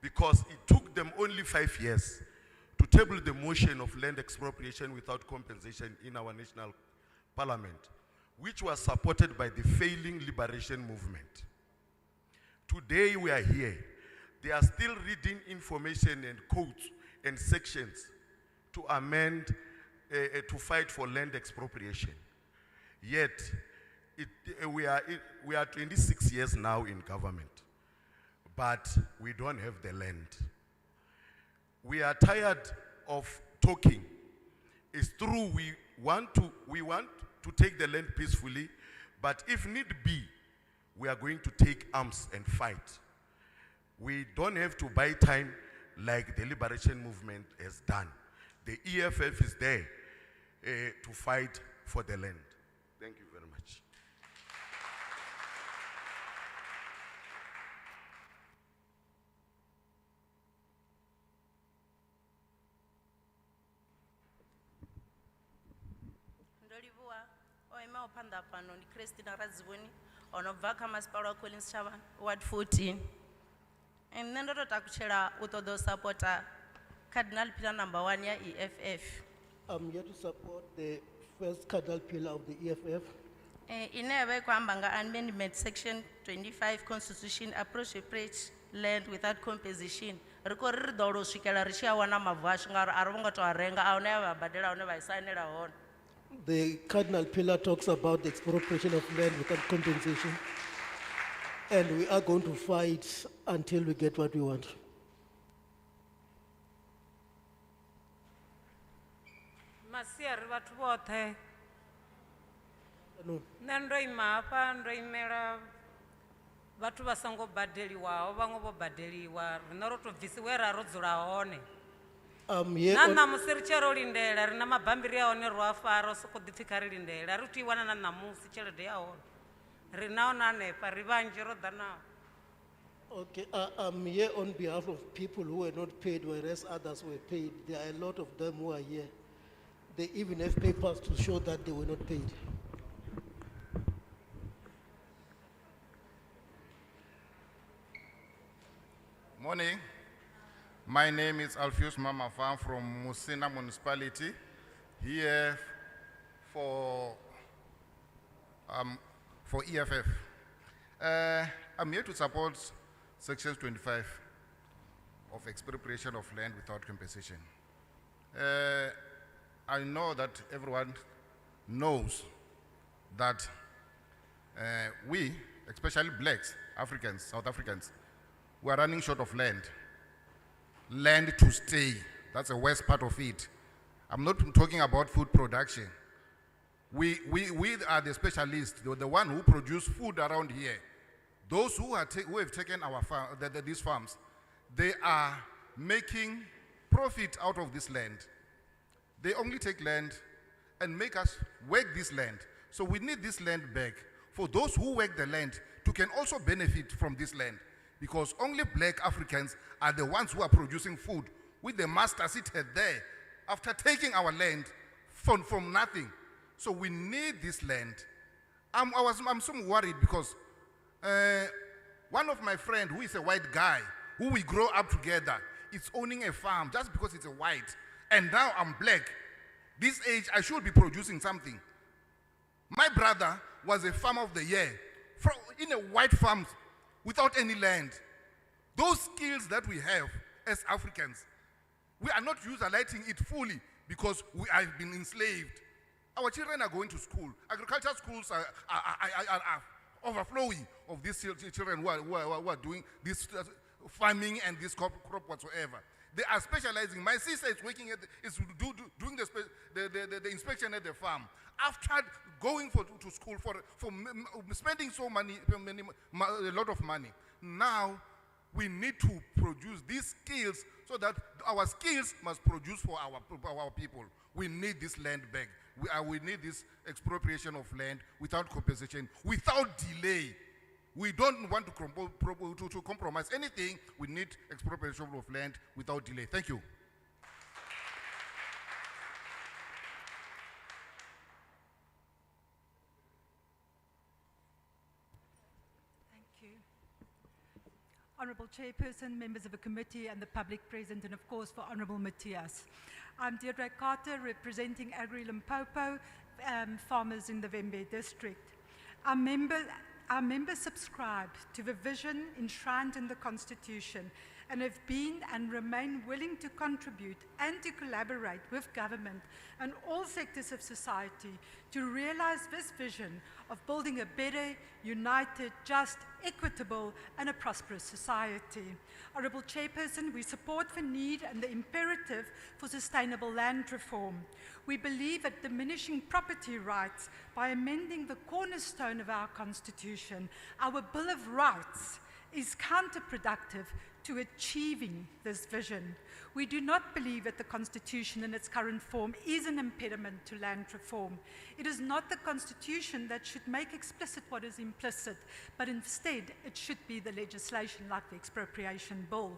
because it took them only 5 years to table the motion of land expropriation without compensation in our national parliament, which was supported by the failing liberation movement. Today we are here. They are still reading information and codes and sections to amend, to fight for land expropriation. Yet, we are 26 years now in government, but we don't have the land. We are tired of talking. It's true, we want to take the land peacefully, but if need be, we are going to take arms and fight. We don't have to buy time like the liberation movement has done. The EFF is there to fight for the land. Thank you very much. Ndolivua, oema opanda pano ni Christina Razibuni, onobva kha masipala wa Collins Chavani, Ward 14. And then takuchela utodo supporter Cardinal Pillar number 1 ya EFF. I'm here to support the first cardinal pillar of the EFF. Inebe kwamba nga amendment section 25 constitution appropriate land without compensation. Riko riri dolo swikela ri tshi a wana mavu ashu ngari a ri vho ngo to a renga a hune vha badela hune vha isainela hone. The cardinal pillar talks about the expropriation of land without compensation. And we are going to fight until we get what we want. Masia ri vhathu vhoṱhe. No. Nṋe ndo ima hafha ndo imela vhathu vha songo badeliwaho, vhaṅwe vho badeliwa, riṋe ro to bvisiwe ra ro dzula hone. Na ṋamusi ri tshe ro lindela, ri na mabambiri a hone ro a fara, soko ḓi pfhi kha ri lindela, ri tu i wana na ṋamusi tshelede ya hone. Ri naho na hanefha, ri vhanzhi ro ḓa naho. Okay, I'm here on behalf of people who were not paid, whereas others were paid. There are a lot of them who are here. They even have papers to show that they were not paid. Morning. My name is Alpheus Mamafan from Musina Municipality, here for EFF. I'm here to support Section 25 of expropriation of land without compensation. I know that everyone knows that we, especially blacks, Africans, South Africans, we are running short of land. Land to stay, that's the worst part of it. I'm not talking about food production. We are the specialists, the one who produce food around here. Those who have taken our these farms, they are making profit out of this land. They only take land and make us work this land. So we need this land back for those who work the land to can also benefit from this land. Because only black Africans are the ones who are producing food with the master seated there after taking our land from nothing. So we need this land. I'm so worried because one of my friends who is a white guy who we grow up together, is owning a farm just because it's a white. And now I'm black. This age, I should be producing something. My brother was a farmer of the year in a white farm without any land. Those skills that we have as Africans, we are not utilizing it fully because we have been enslaved. Our children are going to school. Agriculture schools are overflowing of these children who are doing this farming and this crop whatsoever. They are specializing. My sister is working doing the inspection at the farm. After going to school for spending a lot of money, now we need to produce these skills so that our skills must produce for our people. We need this land back. We need this expropriation of land without compensation, without delay. We don't want to compromise anything. We need expropriation of land without delay. Thank you. Honourable Chairperson, members of the committee and the public present, and of course for Honourable Matthias. I'm Deirdre Carter, representing Agri-Limpopo farmers in the Vhembe district. Our members subscribe to the vision enshrined in the Constitution and have been and remain willing to contribute and to collaborate with government and all sectors of society to realize this vision of building a better, united, just, equitable, and a prosperous society. Honourable Chairperson, we support the need and the imperative for sustainable land reform. We believe that diminishing property rights by amending the cornerstone of our Constitution, our Bill of Rights, is counterproductive to achieving this vision. We do not believe that the Constitution in its current form is an impediment to land reform. It is not the Constitution that should make explicit what is implicit, but instead it should be the legislation like the Expropriation Bill.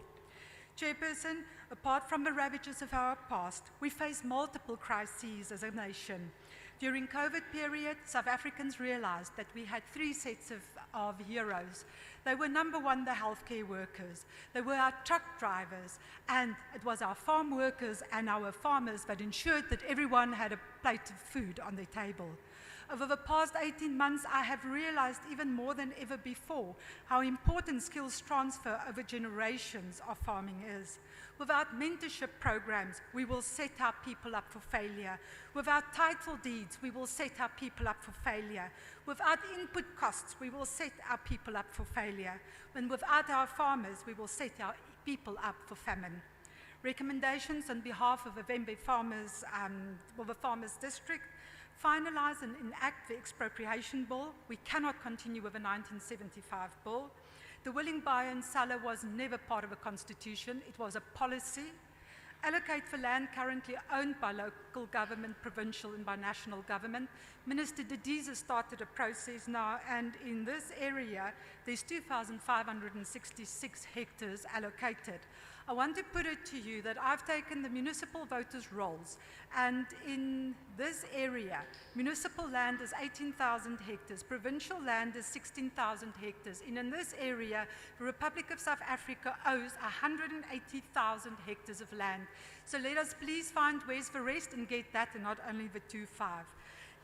Chairperson, apart from the ravages of our past, we face multiple crises as a nation. During COVID period, South Africans realized that we had three sets of heroes. They were number one, the healthcare workers. They were our truck drivers, and it was our farm workers and our farmers that ensured that everyone had a plate of food on their table. Over the past 18 months, I have realized even more than ever before how important skills transfer over generations of farming is. Without mentorship programs, we will set our people up for failure. Without title deeds, we will set our people up for failure. Without input costs, we will set our people up for failure. And without our farmers, we will set our people up for famine. Recommendations on behalf of the Vhembe farmers, the Farmers District: finalize and enact the Expropriation Bill. We cannot continue with the 1975 bill. The willing buyer and seller was never part of a constitution, it was a policy. Allocate the land currently owned by local government, provincial and by national government. Minister Didiza has started a process now, and in this area, there's 2,566 hectares allocated. I want to put it to you that I've taken the municipal voters' rolls, and in this area, municipal land is 18,000 hectares, provincial land is 16,000 hectares, and in this area, the Republic of South Africa owes 180,000 hectares of land. So let us please find where's the rest and get that, and not only the 2.5.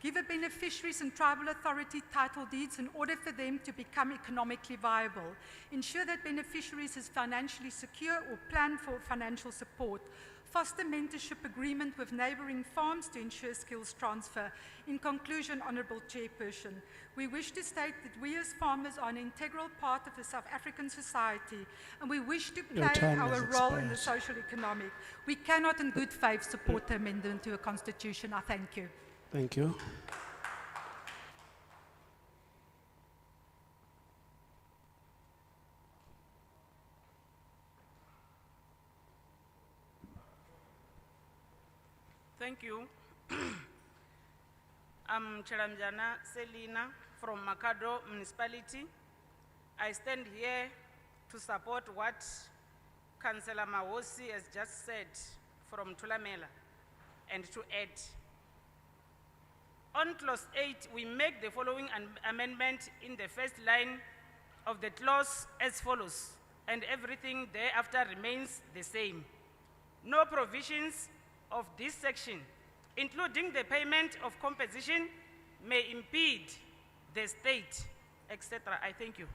Give the beneficiaries and tribal authority title deeds in order for them to become economically viable. Ensure that beneficiaries is financially secure or plan for financial support. Foster mentorship agreement with neighboring farms to ensure skills transfer. In conclusion, Honourable Chairperson, we wish to state that we as farmers are an integral part of the South African society, and we wish to play our role in the social economic. We cannot in good faith support the amendment to a constitution. I thank you. Thank you. Thank you. I'm Chiramjana Selina from Makado Municipality. I stand here to support what Councillor Mahosi has just said from Tulamela, and to add. On clause 8, we make the following amendment in the first line of the clause as follows. and everything thereafter remains the same. No provisions of this section, including the payment of compensation, may impede the state, etc. I thank you.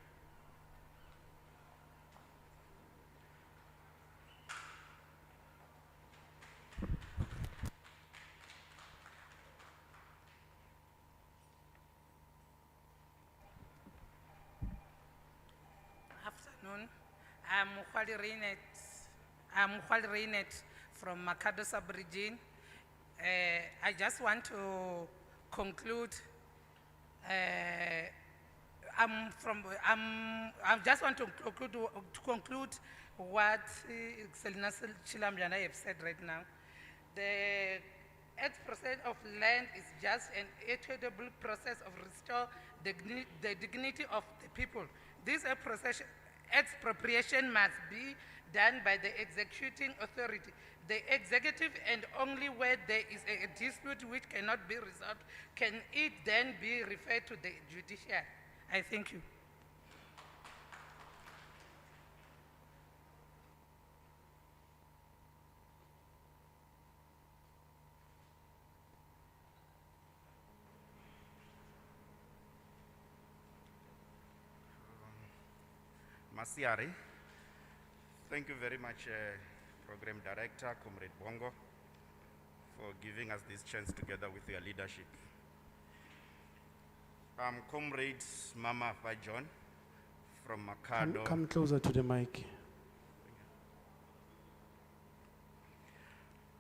Afternoon. I'm Khwali Reinet from Makado sub-region. I just want to conclude. I just want to conclude what Selina Chilamjana have said right now. The 8% of land is just an equitable process of restore the dignity of the people. This expropriation must be done by the executing authority, the executive, and only where there is a dispute which cannot be resolved can it then be referred to the judiciary. I thank you. Masiari. Thank you very much, Program Director, Comrade Bongo, for giving us this chance together with your leadership. Comrade Mama John from Makado. Come closer to the mic.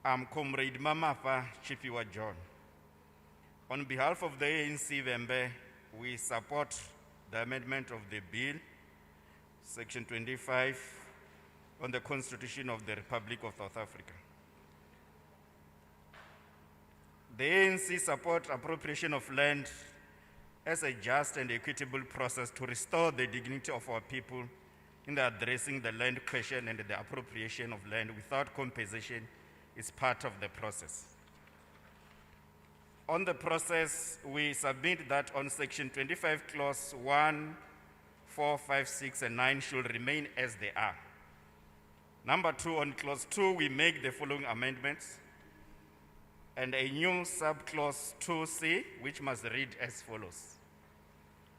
Comrade Mamafa Chipiwa John. On behalf of the ANC Vhembe, we support the amendment of the bill, Section 25, on the Constitution of the Republic of South Africa. The ANC supports appropriation of land as a just and equitable process to restore the dignity of our people in the addressing the land question, and the appropriation of land without compensation is part of the process. On the process, we submit that on Section 25, Clause 1, 4, 5, 6, and 9 should remain as they are. Number 2, on Clause 2, we make the following amendments, and a new subclause 2C, which must read as follows.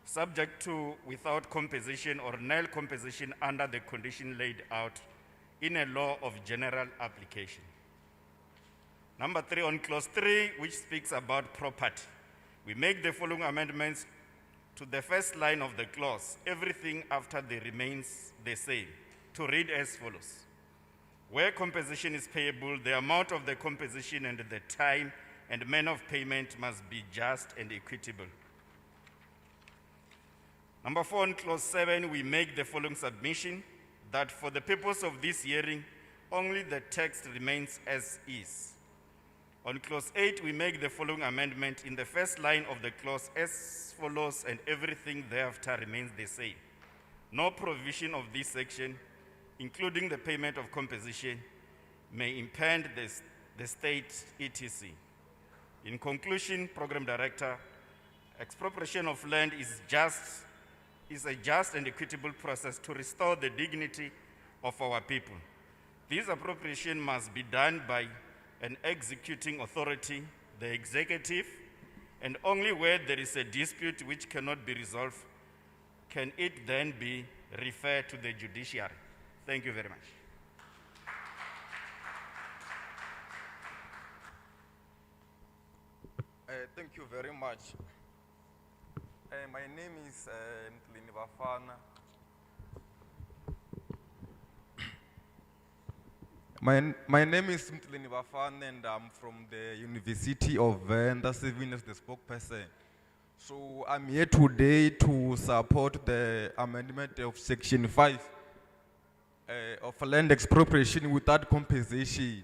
Subject to without compensation or nil compensation under the condition laid out in a law of general application. Number 3, on Clause 3, which speaks about property, we make the following amendments to the first line of the clause. Everything after the remains the same, to read as follows. Where compensation is payable, the amount of the compensation and the time and manner of payment must be just and equitable. Number 4, on Clause 7, we make the following submission, that for the purpose of this hearing, only the text remains as is. On Clause 8, we make the following amendment in the first line of the clause as follows, and everything thereafter remains the same. No provision of this section, including the payment of compensation, may impede the state etc. In conclusion, Program Director, expropriation of land is a just and equitable process to restore the dignity of our people. This appropriation must be done by an executing authority, the executive, and only where there is a dispute which cannot be resolved can it then be referred to the judiciary. Thank you very much. Thank you very much. My name is Mtlini Bafana. My name is Mtlini Bafana, and I'm from the University of Venda, serving as the spokesperson. So I'm here today to support the amendment of Section 5 of land expropriation without compensation.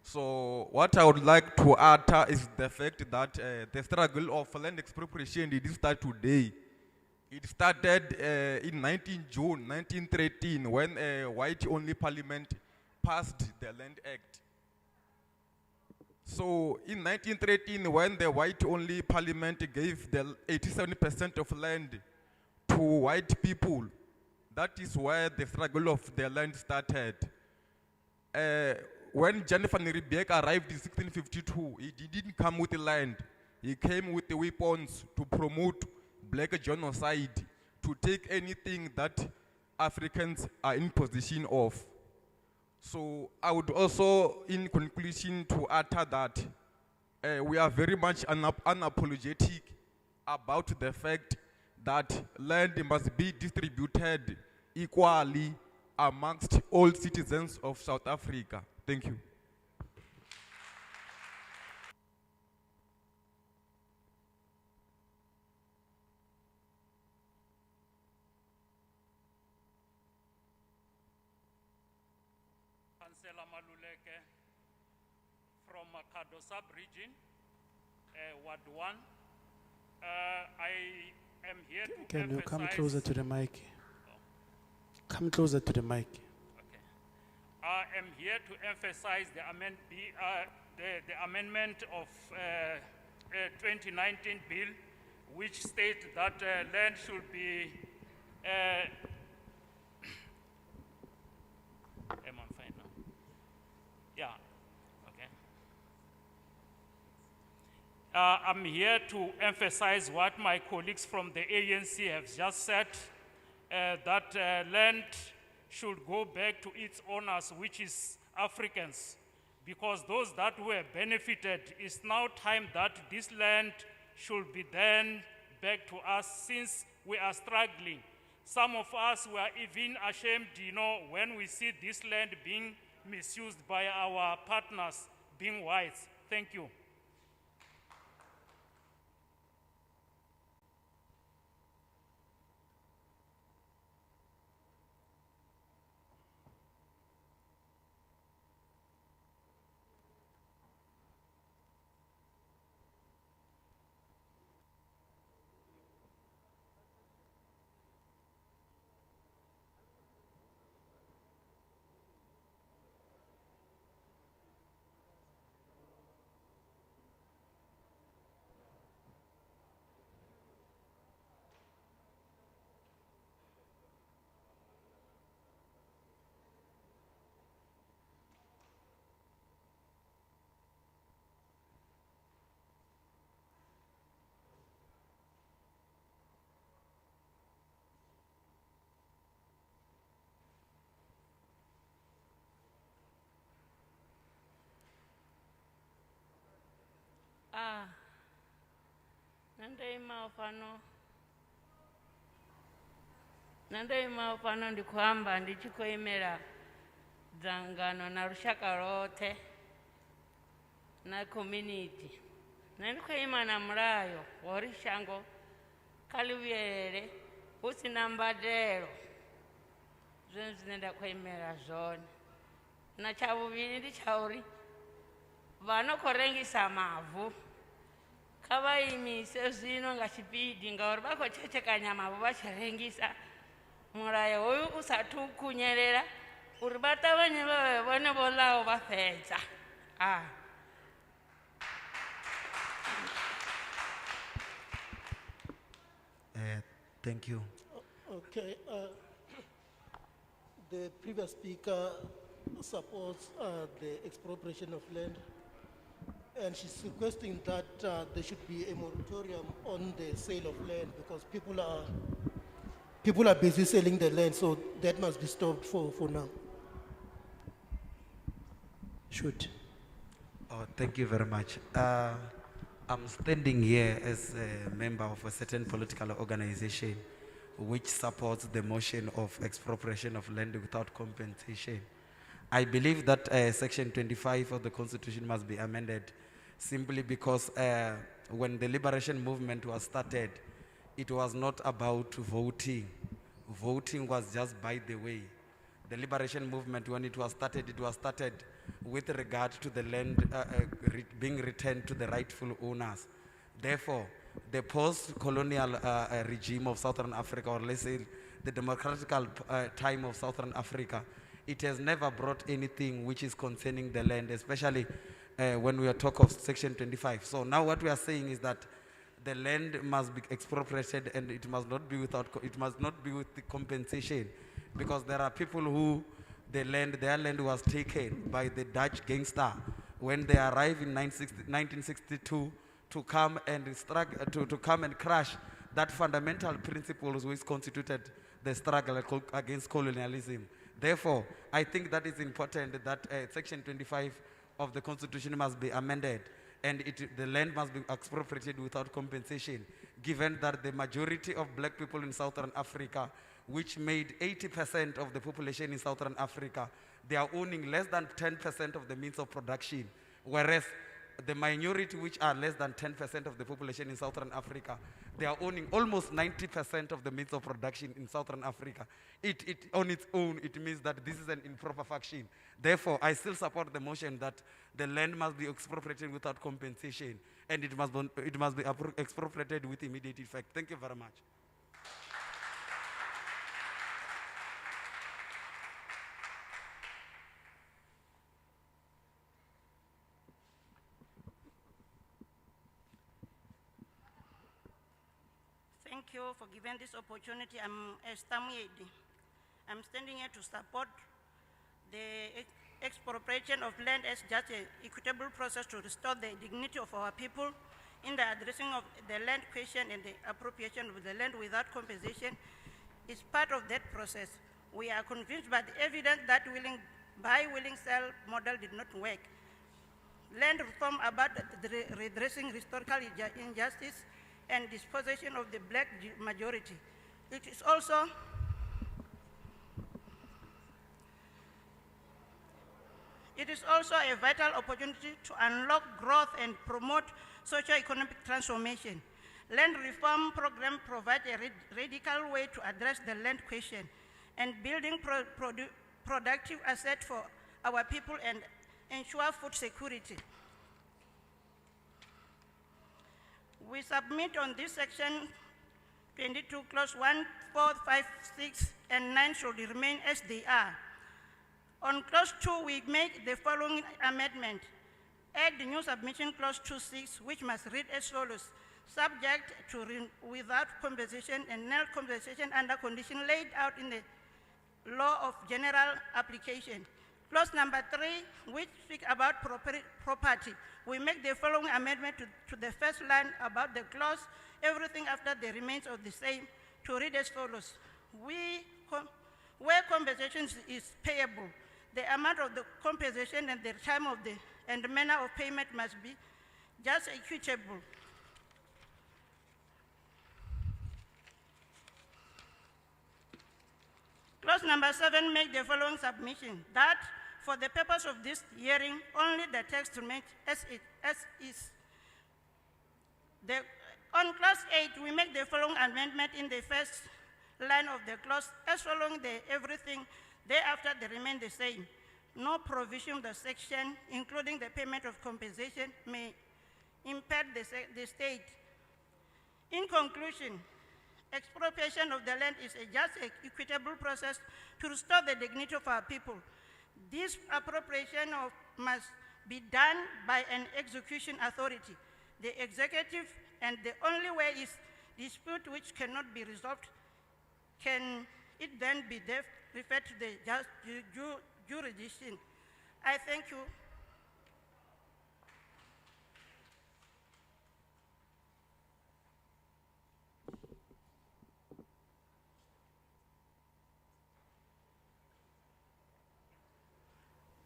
So what I would like to utter is the fact that the struggle of land expropriation didn't start today. It started in 19 June 1913 when a white-only parliament passed the Land Act. So in 1913, when the white-only parliament gave the 87% of land to white people, That is where the struggle of the land started. When Jennifer Riebeeck arrived in 1652, he didn't come with the land. He came with the weapons to promote black genocide, to take anything that Africans are in possession of. So I would also, in conclusion, to utter that we are very much unapologetic about the fact that land must be distributed equally amongst all citizens of South Africa. Thank you. Councillor Maluleke from Makado sub-region, Ward 1. I am here to Can you come emphasize- closer to the mic? Come closer to the mic. I am here to emphasize the amendment of 2019 bill, which states that land should be. Am I fine now? Yeah. Okay. I'm here to emphasize what my colleagues from the ANC have just said, that land should go back to its owners, which is Africans, because those that were benefited, it's now time that this land should be then back to us, since we are struggling. Some of us were even ashamed, when we see this land being misused by our partners, being whites. Thank you. Nandoima fano ndi kwamba ndichikoimera dzangano na rushaka rote na community. Nandikoima na mulayo wori shango kalivyere usina mbadelo. Zwenzi nenda koimera zone. Na chavuviri ndi chauri vanokorengisa mavu. Kavaimise zvino ngachipidi ngauri vakochechekanya mavu vachirengisa. Murayo hoyu usati kunyerera uri bata vanye vave vone volawo vapedza. Thank you. Okay. The previous speaker supports the expropriation of land, and she's requesting that there should be a moratorium on the sale of land because people are busy selling the land, so that must be stopped for now. Shoot. Oh, thank you very much. I'm standing here as a member of a certain political organization which supports the motion of expropriation of land without compensation. I believe that Section 25 of the Constitution must be amended simply because when the liberation movement was started, it was not about voting. Voting was just by the way. The liberation movement, when it was started with regard to the land being returned to the rightful owners. Therefore, the post-colonial regime of Southern Africa, or let's say the democratic time of Southern Africa, it has never brought anything which is concerning the land, especially when we are talk of Section 25. So now what we are saying is that the land must be expropriated and it must not be with the compensation. because there are people who their land was taken by the Dutch gangster when they arrived in 1962 to come and to come and crush that fundamental principles which constituted the struggle against colonialism. Therefore, I think that it's important that Section 25 of the Constitution must be amended, and the land must be expropriated without compensation, given that the majority of black people in Southern Africa, which made 80% of the population in Southern Africa, they are owning less than 10% of the means of production, whereas the minority, which are less than 10% of the population in Southern Africa, they are owning almost 90% of the means of production in Southern Africa. On its own, it means that this is an improper faction. Therefore, I still support the motion that the land must be expropriated without compensation, and it must be expropriated with immediate effect. Thank you very much. Thank you for giving this opportunity. I'm Esther Muedi. I'm standing here to support the expropriation of land as just an equitable process to restore the dignity of our people in the addressing of the land question, and the appropriation of the land without compensation is part of that process. We are convinced by the evidence that buy, willing, sell model did not work. Land reform about redressing historical injustice and dispossession of the black majority. It is also a vital opportunity to unlock growth and promote socio-economic transformation. Land reform program provides a radical way to address the land question and building productive assets for our people and ensure food security. We submit on this section 22 clause 1, 4, 5, 6, and 9 should remain as they are. On clause 2, we make the following amendment. Add the new submission clause 2.6, which must read as follows: subject to without compensation and null compensation under condition laid out in the law of general application. Clause number 3, which speak about property, we make the following amendment to the first line about the clause, everything after the remains of the same, to read as follows: where compensation is payable, the amount of the compensation and the time of and the manner of payment must be just equitable. Clause number 7 make the following submission: that for the purpose of this hearing, only the text remains as is. On clause 8, we make the following amendment in the first line of the clause as following: the everything thereafter they remain the same. No provision of the section, including the payment of compensation, may impact the state. In conclusion, expropriation of the land is a just equitable process to restore the dignity of our people. This appropriation must be done by an execution authority, the executive, and the only way is dispute which cannot be resolved. Can it then be referred to the jurisdiction? I thank you.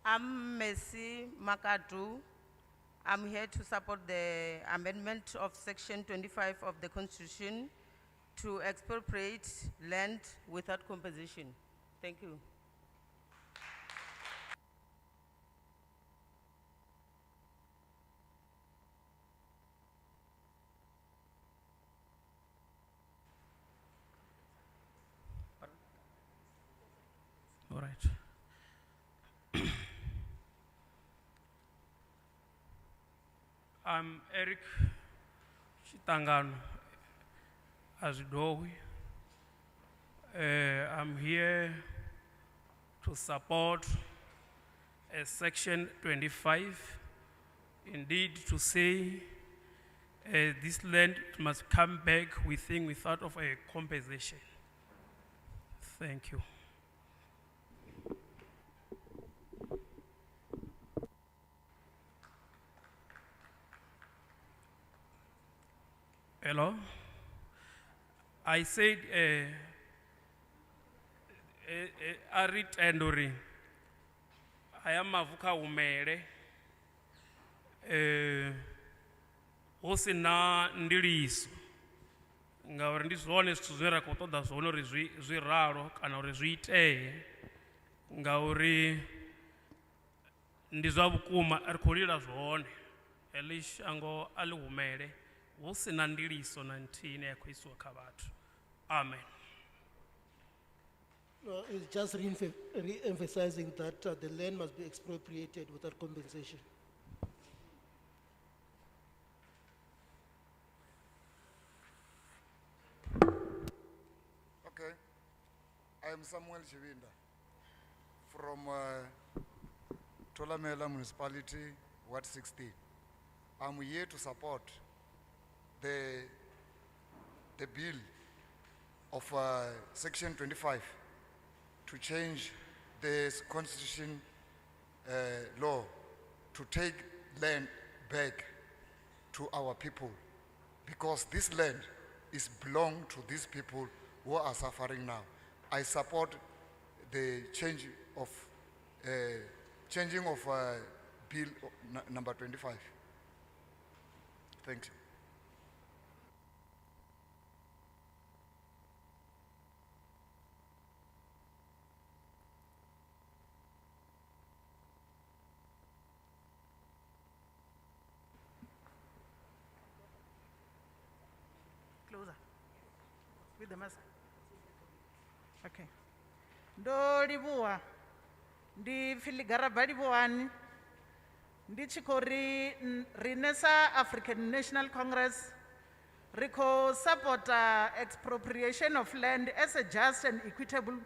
I'm Messi Makadu. I'm here to support the amendment of Section 25 of the Constitution to expropriate land without compensation. Thank you. All right. I'm Eric Chitangano Azidowi. I'm here to support Section 25, indeed to say this land must come back without of a compensation. Thank you. Hello. I said, Arit Endori, I am Mavuka Umere, Osina Ndirisu. Ngauri ndi zwone zwithu zwine ra khou ṱoḓa zwone uri zwi ralo kana uri zwi itee ngauri ndi zwa vhukuma ri khou lila zwone heḽi shango a ḽi humele hu si na ndiliso na nthihi ine ya khou isiwa kha vhathu. Amen. It's just re-emphasizing that the land must be expropriated without compensation. Okay, I am Samuel Chivinda from Tolamela Municipality, Ward 16. I'm here to support the bill of Section 25 to change the constitution law to take land back to our people, because this land is belong to these people who are suffering now. I support the changing of bill number 25. Thank you. Closer. With the mask. Okay. Ndo livhuwa ndi Filigara Balivhuwani ndi tshi khou ri riṋe sa African National Congress ri khou supporta expropriation of land as a just and equitable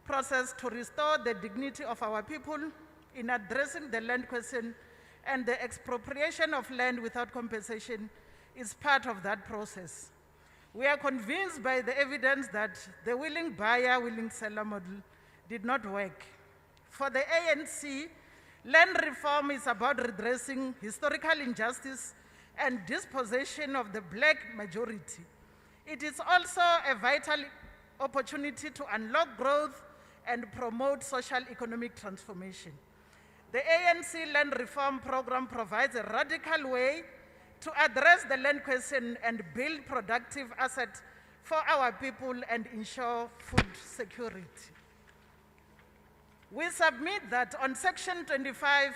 process to restore the dignity of our people in addressing the land question, and the expropriation of land without compensation is part of that process. We are convinced by the evidence that the willing buyer, willing seller model did not work. For the ANC, land reform is about redressing historical injustice and dispossession of the black majority. It is also a vital opportunity to unlock growth and promote social economic transformation. The ANC land reform program provides a radical way to address the land question and build productive assets for our people and ensure food security. We submit that on Section 25,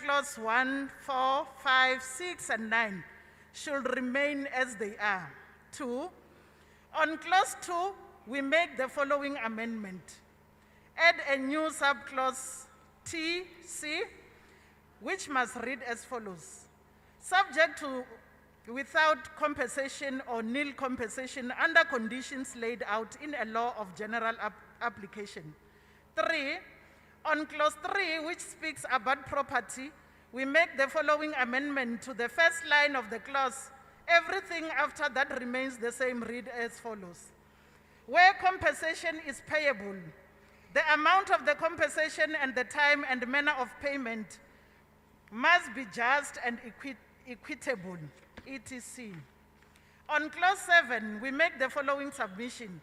Clause 1, 4, 5, 6, and 9 should remain as they are. 2, on Clause 2, we make the following amendment. Add a new subclause TC, which must read as follows. Subject to without compensation or nil compensation under conditions laid out in a law of general application. 3, on clause 3, which speaks about property, we make the following amendment to the first line of the clause. Everything after that remains the same, read as follows. Where compensation is payable, the amount of the compensation and the time and manner of payment must be just and equitable, etc. On clause 7, we make the following submission,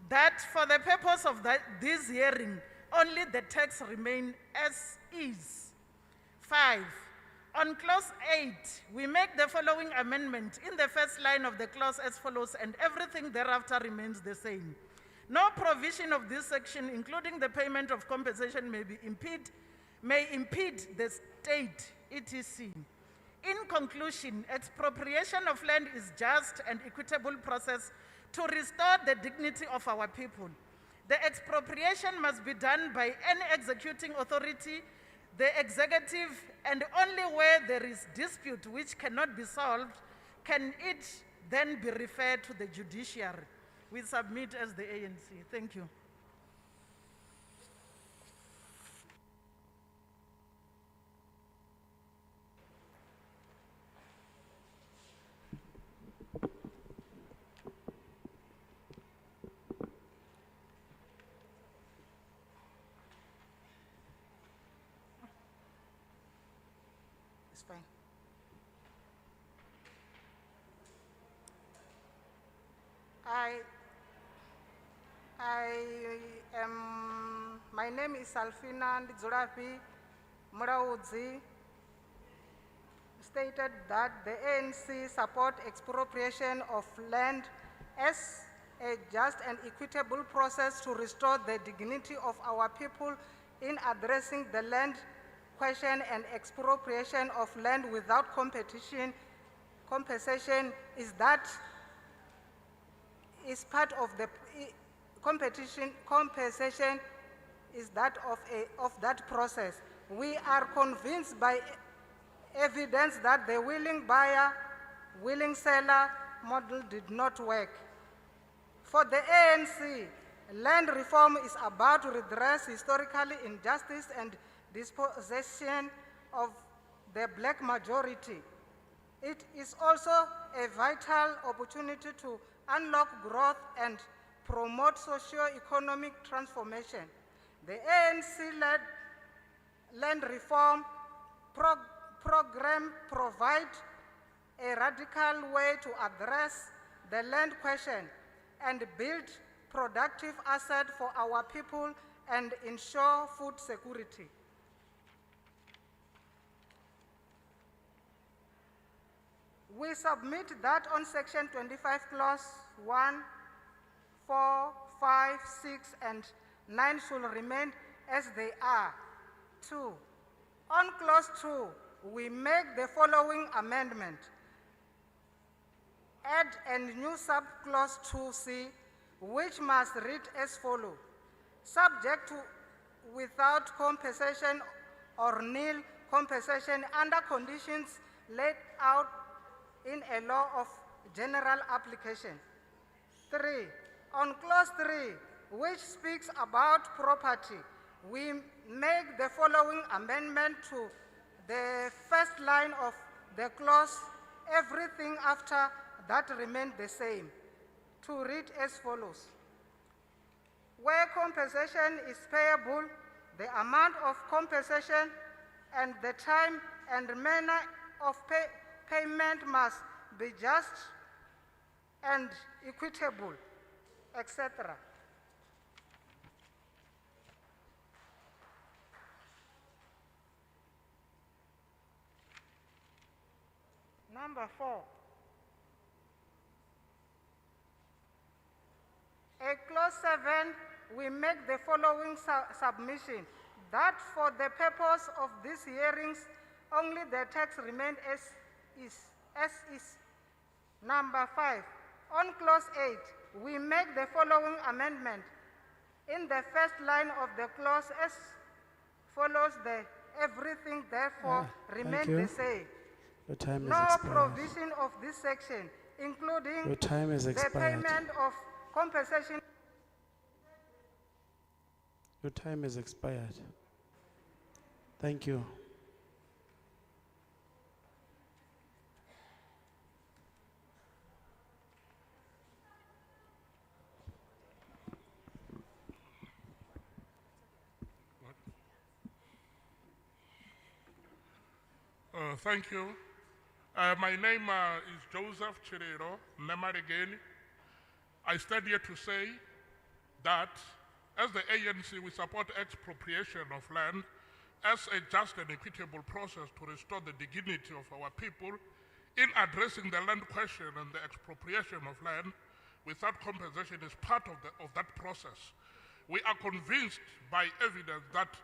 that for the purpose of this hearing, only the text remain as is. 5, on clause 8, we make the following amendment in the first line of the clause as follows, and everything thereafter remains the same. No provision of this section, including the payment of compensation, may impede the state, etc. In conclusion, expropriation of land is just and equitable process to restore the dignity of our people. The expropriation must be done by any executing authority, the executive, and only where there is dispute which cannot be solved can it then be referred to the judiciary. We submit as the ANC. Thank you. It's fine. My name is Alfina Ndizulapi Muraudzi, stated that the ANC support expropriation of land as a just and equitable process to restore the dignity of our people in addressing the land question, and expropriation of land without compensation is part of the compensation is that of that process. We are convinced by evidence that the willing buyer, willing seller model did not work. For the ANC, land reform is about to redress historically injustice and dispossession of the black majority. It is also a vital opportunity to unlock growth and promote socio-economic transformation. The ANC-led land reform program provides a radical way to address the land question and build productive assets for our people and ensure food security. We submit that on Section 25, Clause 1, 4, 5, 6, and 9 should remain as they are. 2. On Clause 2, we make the following amendment. Add a new subclause 2C, which must read as follows. Subject to without compensation or nil compensation under conditions laid out in a law of general application. 3. On Clause 3, which speaks about property, we make the following amendment to the first line of the clause. Everything after that remains the same, to read as follows. Where compensation is payable, the amount of compensation and the time and manner of payment must be just and equitable, etc. Number 4. A Clause 7, we make the following submission, that for the purpose of these hearings, only the text remains as is. Number 5, on Clause 8, we make the following amendment. In the first line of the clause as follows, the everything therefore remains the same. Your time is No expired. provision of this section, including Your time is the expired. payment of compensation. Your time is expired. Thank you. Thank you. My name is Joseph Chirero Nemarigeni. I stand here to say that as the ANC, we support expropriation of land as a just and equitable process to restore the dignity of our people in addressing the land question, and the expropriation of land without compensation is part of that process. We are convinced by evidence that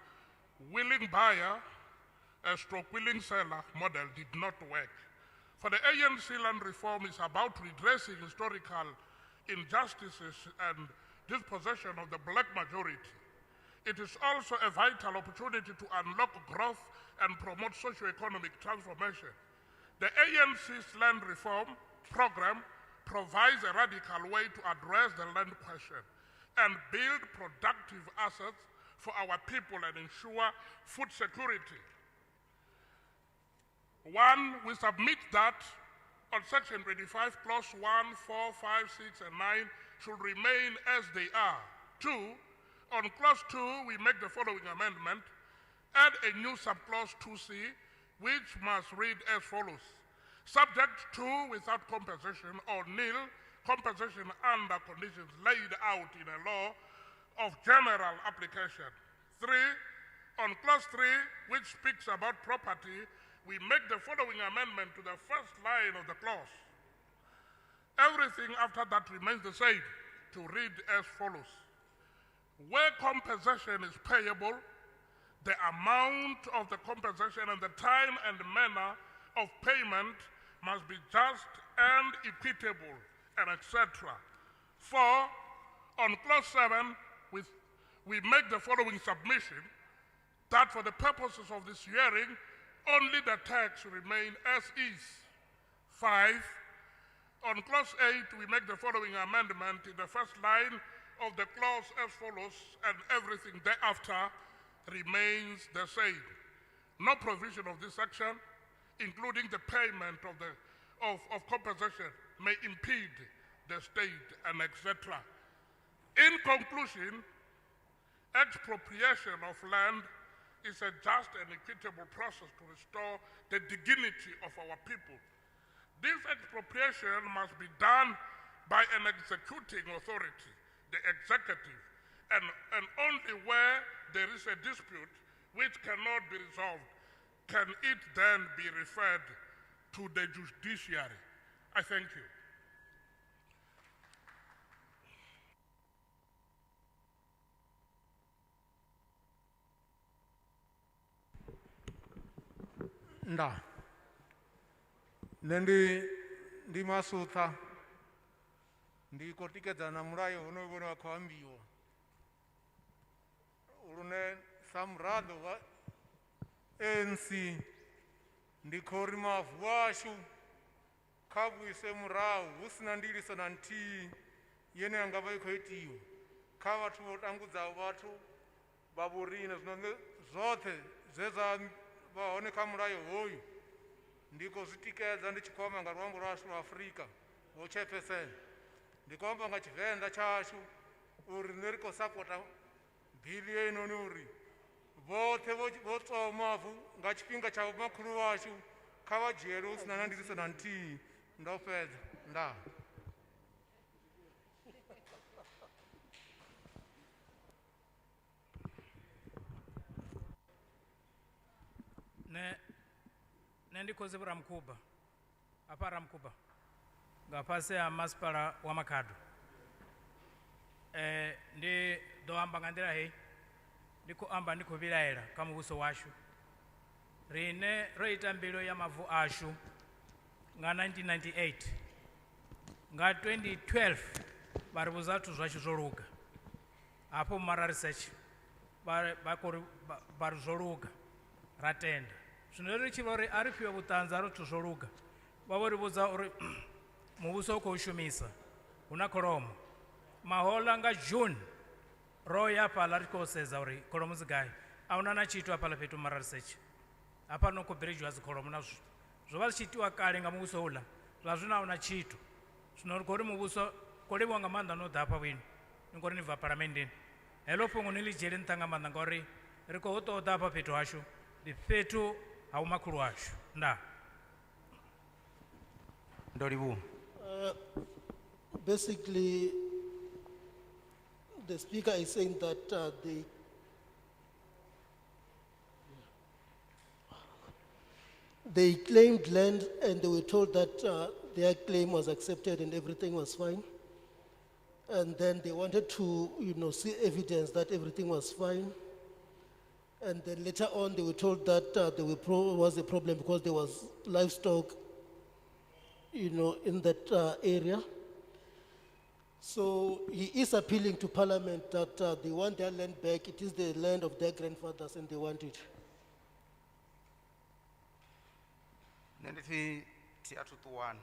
willing buyer stroke willing seller model did not work. For the ANC, land reform is about redressing historical injustices and dispossession of the black majority. It is also a vital opportunity to unlock growth and promote socio-economic transformation. The ANC's land reform program provides a radical way to address the land question and build productive assets for our people and ensure food security. 1, we submit that on Section 25, Clause 1, 4, 5, 6, and 9 should remain as they are. 2, on Clause 2, we make the following amendment. Add a new subclause 2C, which must read as follows. Subject to without compensation or nil compensation under conditions laid out in a law of general application. 3, on clause 3, which speaks about property, we make the following amendment to the first line of the clause. Everything after that remains the same, to read as follows. Where compensation is payable, the amount of the compensation and the time and manner of payment must be just and equitable, and etc. 4, on clause 7, we make the following submission, that for the purposes of this hearing, only the text remain as is. 5, on clause 8, we make the following amendment in the first line of the clause as follows, and everything thereafter remains the same. No provision of this section, including the payment of compensation, may impede the state, and etc. In conclusion, expropriation of land is a just and equitable process to restore the dignity of our people. This expropriation must be done by an executing authority, the executive, and only where there is a dispute which cannot be resolved can it then be referred to the judiciary. I thank you. Nda. Ndi masutha. Ndi kotikedza na mulayo unovhona wa khou ambiwa. Lune sa muraḓo wa ANC ndi khou ri mavu ashu kha vhuise murahu hu sina ndiliso na nthihi yene ya nga vha i khou itiwa kha vhathu vho tambudzaho vhathu vha vhoriṋe. Zwino zwoṱhe zwe zwa vha hone kha mulayo hoyu ndi khou zwi tikedza ndi tshi khou amba nga luambo lwashu lwa Afrika ho Chairperson. Ndi khou amba nga Tshivenḓa tshashu uri nṋe ri khou sapota bili heinoni uri vhoṱhe vho tswaho mavu nga tshifhinga tsha vhomakhulu washu kha vha dzhiele hu sina na ndiliso na nthihi. Ndo fhedza. Ndaa. Ne ndi Khosi Ramkhuba, apa Ramkhuba, nga fhasi ha masipala wa Makhado. Ndi ḓo amba nga nḓila hei, ndi khou amba ndi khou vhilaela kha muvhuso washu. Rine ro ita mbilo ya mavu ashu nga 1998. Nga 2012 vha ri vhudza zwithu zwashu zwo luga. Hafho mara research vha ri zwo luga, ra tenda. Zwino ri tshi vha uri a ri fhiwe vhuṱanzi ha ri zwithu zwo luga, vha vho ri vhudza uri muvhuso u khou shumisa, hu na kholomo. Mahoḽa nga June ro ya fhaḽa ri khou sedza uri kholomo dzi gai, a hu na tshithu hafhaḽa fhethu mara research. Hafha no khou biridzhiwa dzi kholomo na zwithu zwo vha zwi tshi itiwa kale nga muvhuso uḽa, zwa zwino a hu na tshithu. Zwino ri khou ri muvhuso khou livhuwa nga maanḓa no ḓa hafha vhuino, ni khou ri ni bva phalamennde. Heḽo fhungo ni ḽi dzhiele nṱha nga maanḓa ngauri ri khou ṱoḓa hafha fhethu hashu ndi fhethu ha vhomakhulu washu. Ndaa. Ndo livhuwa. Basically, the speaker is saying that they claimed land and they were told that their claim was accepted and everything was fine. And then they wanted to, see evidence that everything was fine. And then later on, they were told that there was a problem because there was livestock, in that area. So he is appealing to Parliament that they want their land back. It is the land of their grandfathers and they want it. Nendithi tiatu tuwan.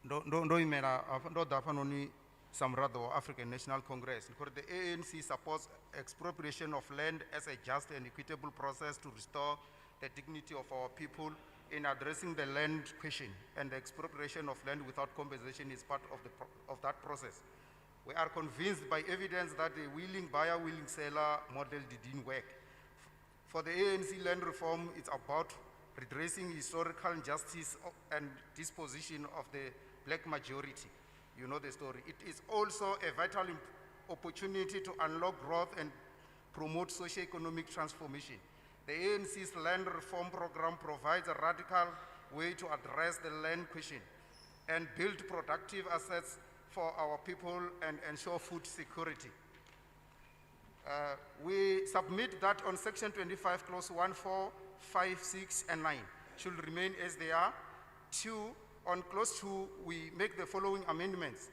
Ndo imela ndo da fanoni samrado African National Congress. The ANC supports expropriation of land as a just and equitable process to restore the dignity of our people in addressing the land question, and the expropriation of land without compensation is part of that process. We are convinced by evidence that the willing buyer, willing seller model didn't work. For the ANC, land reform is about redressing historical injustice and disposition of the black majority. You know the story. It is also a vital opportunity to unlock growth and promote socio-economic transformation. The ANC's land reform program provides a radical way to address the land question and build productive assets for our people and ensure food security. We submit that on Section 25, Clause 1, 4, 5, 6, and 9 should remain as they are. 2, on Clause 2, we make the following amendments.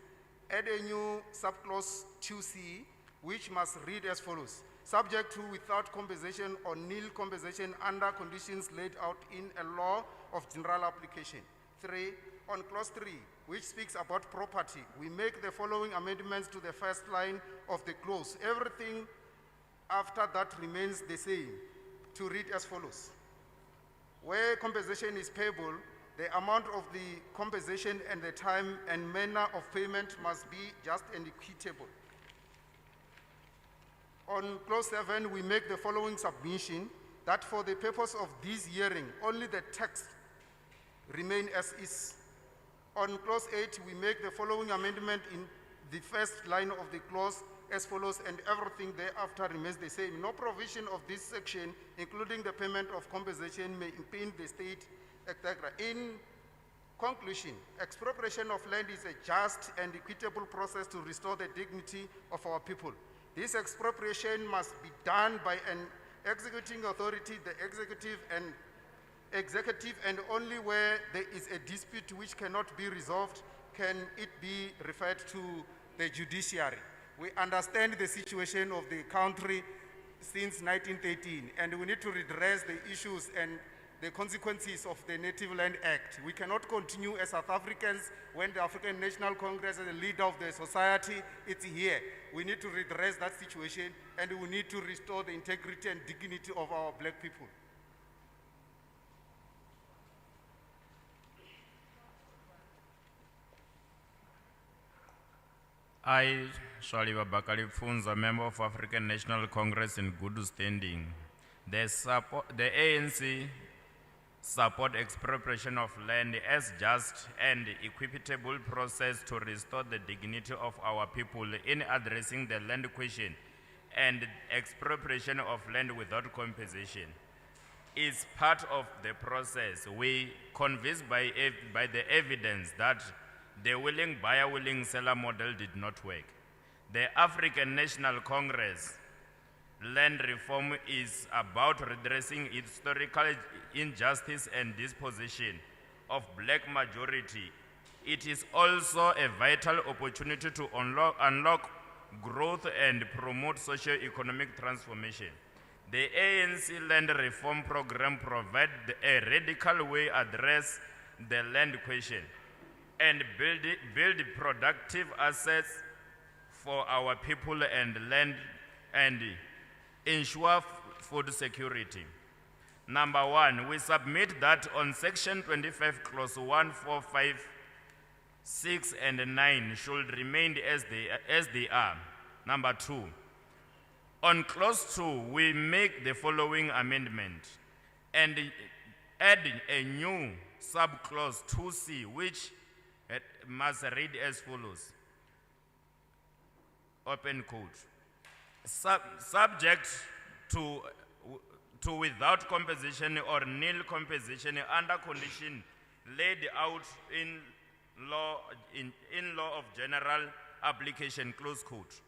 Add a new subclause 2C, which must read as follows. Subject to without compensation or nil compensation under conditions laid out in a law of general application. 3, on Clause 3, which speaks about property, we make the following amendments to the first line of the clause. Everything after that remains the same, to read as follows. Where compensation is payable, the amount of the compensation and the time and manner of payment must be just and equitable. On Clause 7, we make the following submission, that for the purpose of this hearing, only the text remain as is. On Clause 8, we make the following amendment in the first line of the clause as follows, and everything thereafter remains the same. No provision of this section, including the payment of compensation, may impede the state, etc. In conclusion, expropriation of land is a just and equitable process to restore the dignity of our people. This expropriation must be done by an executing authority, the executive, and only where there is a dispute which cannot be resolved can it be referred to the judiciary. We understand the situation of the country since 1913, and we need to redress the issues and the consequences of the Native Land Act. We cannot continue as South Africans when the African National Congress as the leader of the society, it's here. We need to redress that situation, and we need to restore the integrity and dignity of our black people. I, Shaliva Bakali Funza, member of African National Congress in good standing. The ANC support expropriation of land as just and equitable process to restore the dignity of our people in addressing the land question and expropriation of land without compensation. Is part of the process. We convinced by the evidence that the willing buyer, willing seller model did not work. The African National Congress land reform is about redressing historical injustice and disposition of black majority. It is also a vital opportunity to unlock growth and promote socio-economic transformation. The ANC land reform program provides a radical way to address the land question and build productive assets for our people and land and ensure food security. Number 1, we submit that on Section 25, Clause 1, 4, 5, 6, and 9 should remain as they are. Number 2, on Clause 2, we make the following amendment and add a new subclause 2C, which must read as follows. Open quote. Subject to without compensation or nil compensation under condition laid out in law of general application, close quote.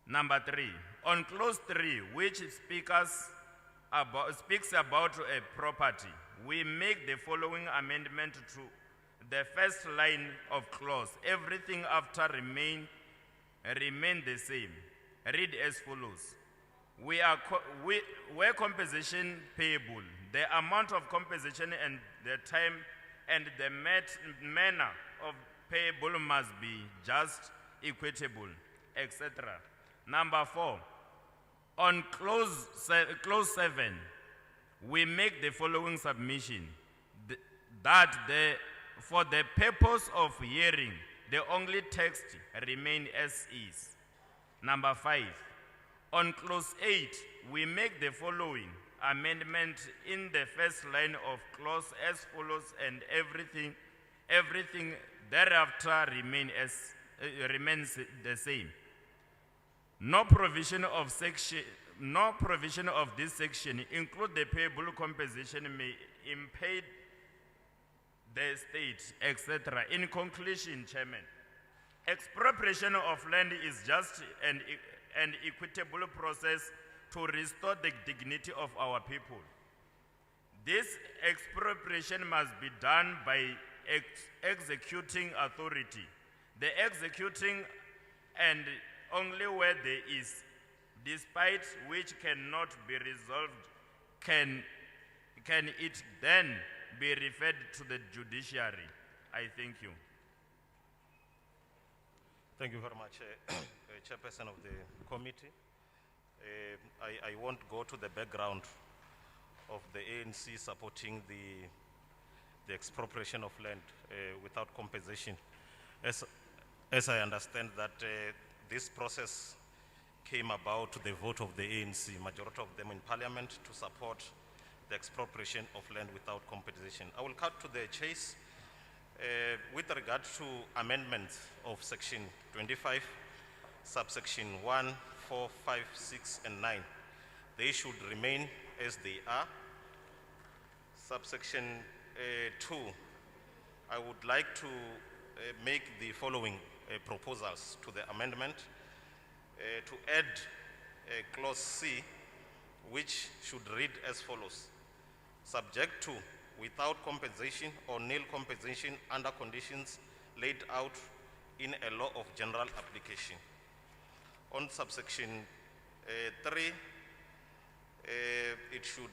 Number 3, on Clause 3, which speaks about a property, we make the following amendment to the first line of clause. Everything after remain the same. Read as follows. Where compensation payable, the amount of compensation and the time and the manner of payable must be just, equitable, etc. Number 4, on Clause 7, we make the following submission, that for the purpose of hearing, the only text remain as is. Number 5, on Clause 8, we make the following. amendment in the first line of clause as follows, and everything thereafter remains the same. No provision of this section, include the payable compensation, may impede the state, etc. In conclusion, Chairman, expropriation of land is just an equitable process to restore the dignity of our people. This expropriation must be done by executing authority. The executing and only where there is, despite which cannot be resolved, can it then be referred to the judiciary. I thank you. Thank you very much, Chairperson of the committee. I won't go to the background of the ANC supporting the expropriation of land without compensation. As I understand that this process came about to the vote of the ANC, majority of them in parliament, to support the expropriation of land without compensation. I will cut to the chase. With regard to amendments of section 25, subsection 1, 4, 5, 6, and 9, they should remain as they are. Subsection 2, I would like to make the following proposals to the amendment. To add clause C, which should read as follows: subject to, without compensation or nil compensation under conditions laid out in a law of general application. On subsection 3, it should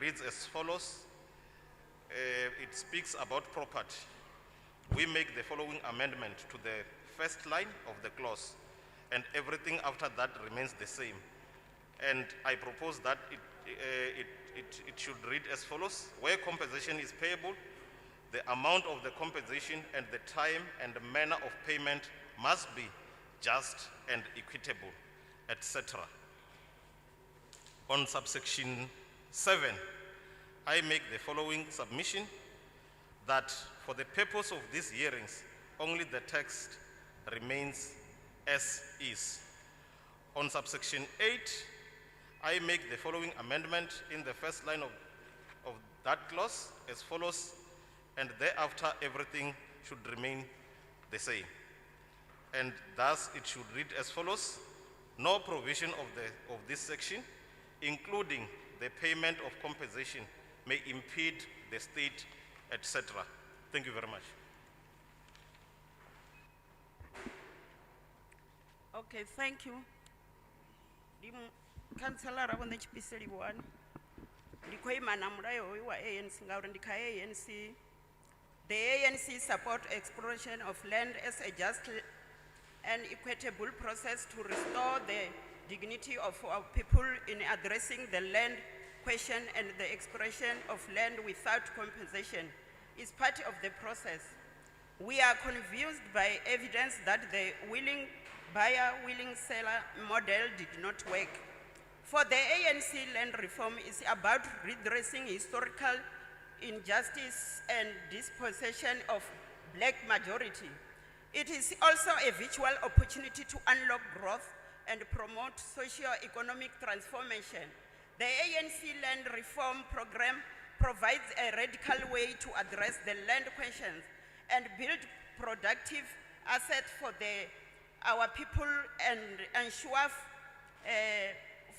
read as follows. It speaks about property. We make the following amendment to the first line of the clause, and everything after that remains the same. And I propose that it should read as follows: where compensation is payable, the amount of the compensation and the time and the manner of payment must be just and equitable, etc. On subsection 7, I make the following submission: that for the purpose of these hearings, only the text remains as is. On subsection 8, I make the following amendment in the first line of that clause as follows, and thereafter everything should remain the same. And thus it should read as follows: no provision of this section, including the payment of compensation, may impede the state, etc. Thank you very much. Okay, thank you. Councillor Rabone Chipiseli one. Ndikoima na mulayo wa ANC ngauri ndika ANC. The ANC support exploration of land as a just and equitable process to restore the dignity of our people in addressing the land question, and the expropriation of land without compensation is part of the process. We are convinced by evidence that the willing buyer, willing seller model did not work. For the ANC, land reform is about redressing historical injustice and dispossession of black majority. It is also a virtual opportunity to unlock growth and promote socio-economic transformation. The ANC land reform program provides a radical way to address the land questions and build productive assets for our people and ensure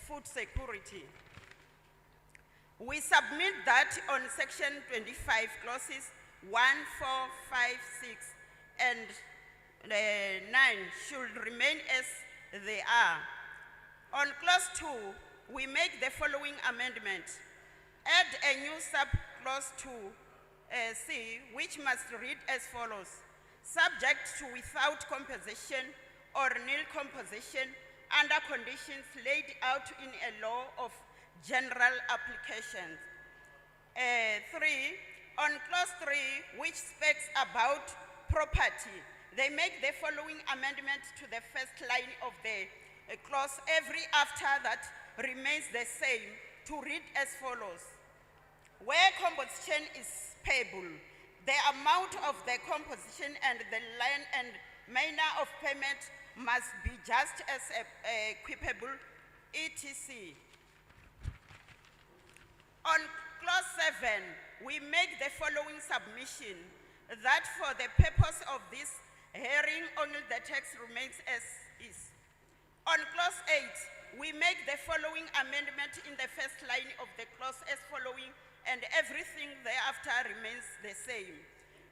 food security. We submit that on section 25 clauses 1, 4, 5, 6, and 9 should remain as they are. On clause 2, we make the following amendment. Add a new sub-clause to C, which must read as follows: subject to without compensation or nil compensation under conditions laid out in a law of general application. 3, on clause 3, which speaks about property, they make the following amendment to the first line of the clause. Every after that remains the same. to read as follows. Where composition is payable, the amount of the composition and the line and manner of payment must be just as equitable, etc. On clause 7, we make the following submission, that for the purpose of this hearing, only the text remains as is. On clause 8, we make the following amendment in the first line of the clause as following, and everything thereafter remains the same.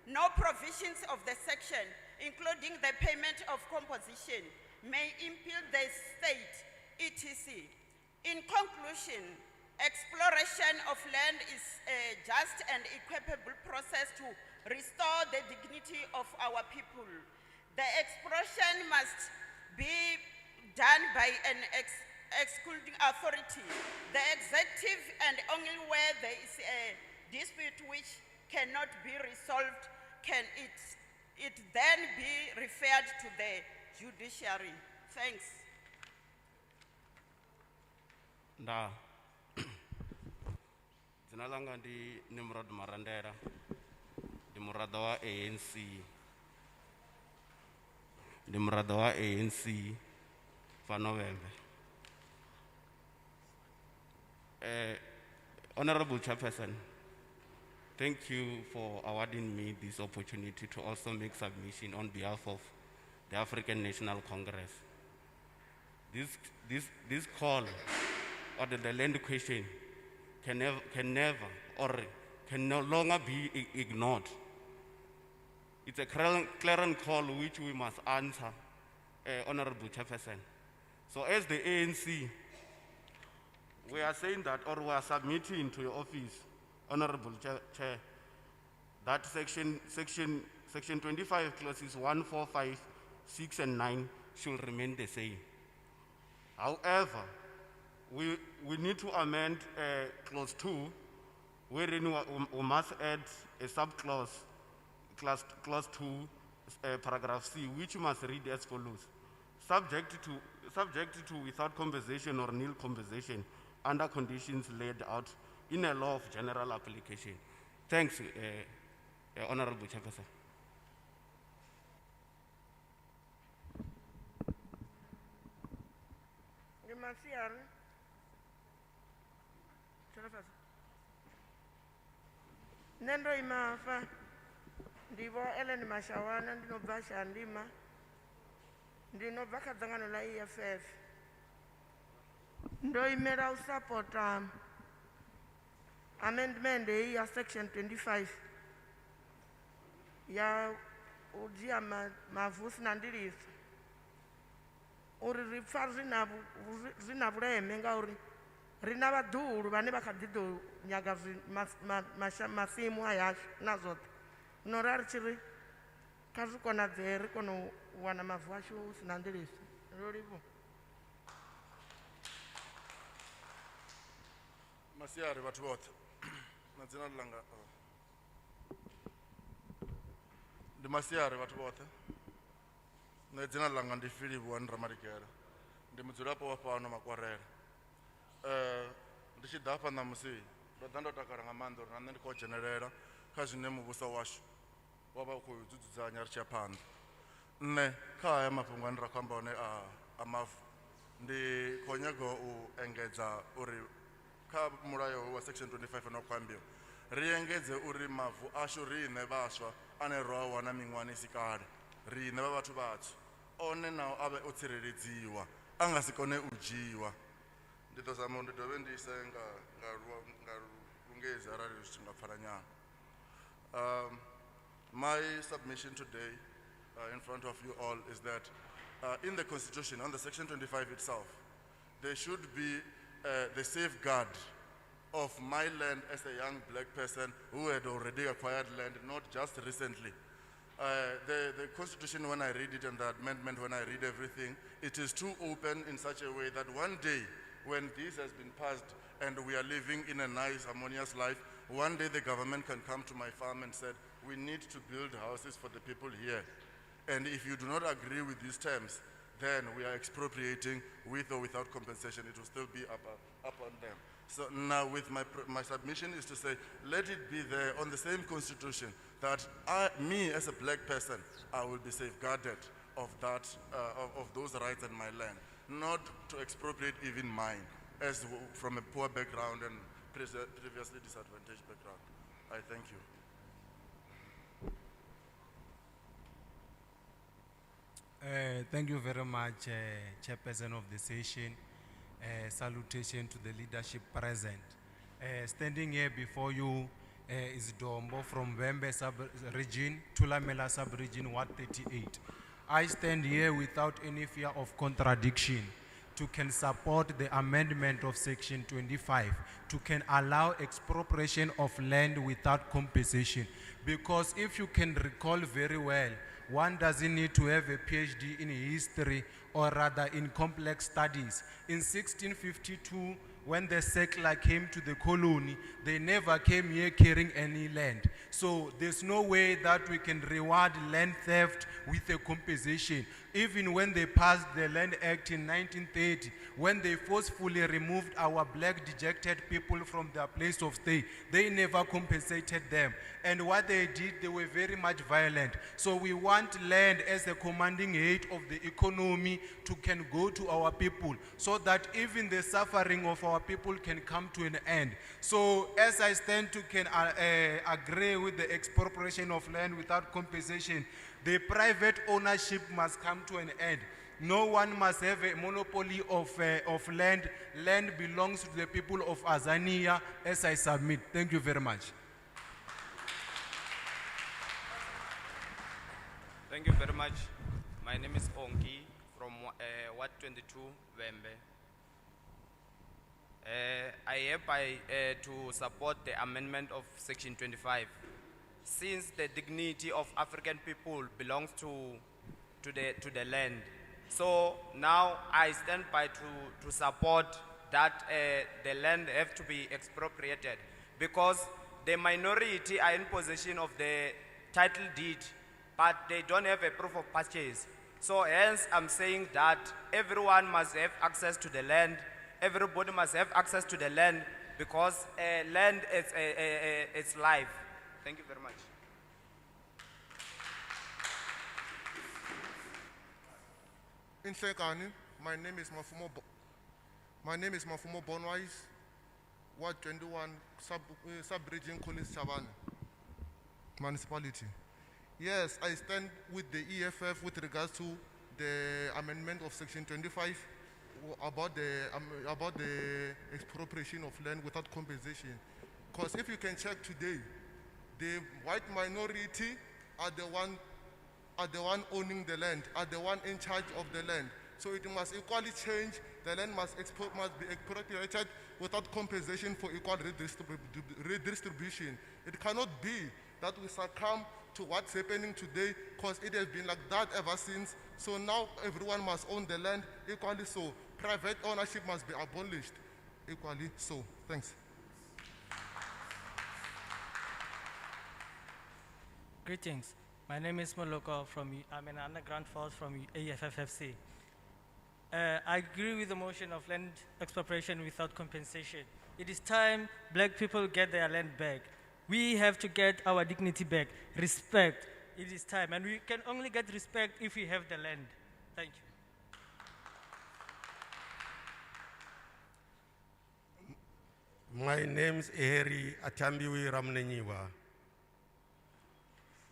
No provisions of the section, including the payment of composition, may impede the state, etc. In conclusion, exploration of land is a just and equitable process to restore the dignity of our people. The exploration must be done by an excluding authority, the executive, and only where there is a dispute which cannot be resolved can it then be referred to the judiciary. Thanks. Nda. Dzina langa ndi Nimrod Marandera. Ndi muraḓo wa ANC. Ndi muraḓo wa ANC fano Vhembe. Honorable Chairperson, thank you for awarding me this opportunity to also make submission on behalf of the African National Congress. This call or the land question can never or can no longer be ignored. It's a clarion call which we must answer, Honorable Chairperson. So as the ANC, we are saying that, or we are submitting to your office, Honorable Chair, that section 25 clauses 1, 4, 5, 6, and 9 should remain the same. However, we need to amend clause 2, wherein we must add a subclause, clause 2, paragraph C, which must read as follows: subject to without compensation or nil compensation under conditions laid out in a law of general application. Thanks, Honorable Chairperson. Nendo imafa ndivo Ellen Mashawana ndinobva Shandima ndinobva kadzangano la EFF ndoimera usapota amendment ya section 25 ya udzia mavusi na ndiliso uri ripfa rina vhuleme ngauri rina vhaḓuhulu vhane vha kha ḓi ḓo nyaga masimu ayashu na zwoṱhe no ra ri tshi ri kha zwi konadzee ri kone u wana mavu ashu hu si na ndiliso. Ndo livhuwa. Masiari vhathu vhoṱhe na dzina langa ndi Masiari vhathu vhoṱhe na dzina langa ndi Philip Ramalikela ndi mudzulapo wa fhano Makwarela. Ndi tshi ḓa hafha ṋamusi ndo ḓa ndo takala nga maanḓa uri na nṋe ndi khou dzhenelela kha zwine muvhuso washu wa vha u khou dzudzanya ri tshi ya phanḓa. Nṋe kha haya mafhungo ane ra khou amba one a mavu ndi khou nyaga u engedza uri kha mulayo wa section 25 no khou ambiwa ri engedze uri mavu ashu riṋe vhaswa ane ro a wana miṅwahani i si kale riṋe vha vhathu vhatswu one nao a vhe o tsireledziwa a nga si kone u dzhiwa. Ndi ḓo zama ndi dovhe ndi ise nga lungezi arali zwi tshi nga pfhala nyana. My submission today in front of you all is that in the Constitution, on the section 25 itself, there should be the safeguard of my land as a young black person who had already acquired land, not just recently. The Constitution, when I read it, and the amendment, when I read everything, it is too open in such a way that one day, when this has been passed and we are living in a nice, harmonious life, one day the government can come to my farm and said, we need to build houses for the people here. And if you do not agree with these terms, then we are expropriating with or without compensation. It will still be up on them. So now with my submission is to say, let it be there on the same constitution that me as a black person, I will be safeguarded of that, of those rights in my land, not to expropriate even mine, as from a poor background and previously disadvantaged background. I thank you. Thank you very much, Chairperson of the session. Salutation to the leadership present. Standing here before you is Dombo from Vhembe sub-region, Tulamela sub-region 138. I stand here without any fear of contradiction to can support the amendment of section 25 to can allow expropriation of land without compensation. Because if you can recall very well, one doesn't need to have a PhD in history or rather in complex studies. In 1652, when the settler came to the colony, they never came here carrying any land. So there's no way that we can reward land theft with a compensation. Even when they passed the Land Act in 1930, when they forcefully removed our black dejected people from their place of stay, they never compensated them. And what they did, they were very much violent. So we want land as a commanding head of the economy to can go to our people, so that even the suffering of our people can come to an end. So as I stand to can agree with the expropriation of land without compensation, the private ownership must come to an end. No one must have a monopoly of land. Land belongs to the people of Azania, as I submit. Thank you very much. Thank you very much. My name is Onki from Ward 22, Vhembe. I hereby to support the amendment of section 25. Since the dignity of African people belongs to the land. So now I stand by to support that the land have to be expropriated, because the minority are in possession of the title deed, but they don't have a proof of purchase. So hence I'm saying that everyone must have access to the land. Everybody must have access to the land, because land is life. Thank you very much. In Sekani, my name is Mafumo Bonwise, Ward 21, sub-region Collins Chavane, municipality. Yes, I stand with the EFF with regards to the amendment of section 25 about the expropriation of land without compensation. Because if you can check today, the white minority are the one owning the land, are the one in charge of the land. So it must equally change. The land must be expropriated without compensation for equal redistribution. It cannot be that we succumb to what's happening today, because it has been like that ever since. So now everyone must own the land equally. So private ownership must be abolished equally. So thanks. Greetings. My name is Moloko I'm an underground force from AFFFC. I agree with the motion of land expropriation without compensation. It is time black people get their land back. We have to get our dignity back, respect. It is time, and we can only get respect if we have the land. Thank you. My name is Eheri Atambiwi Ramnenyiwa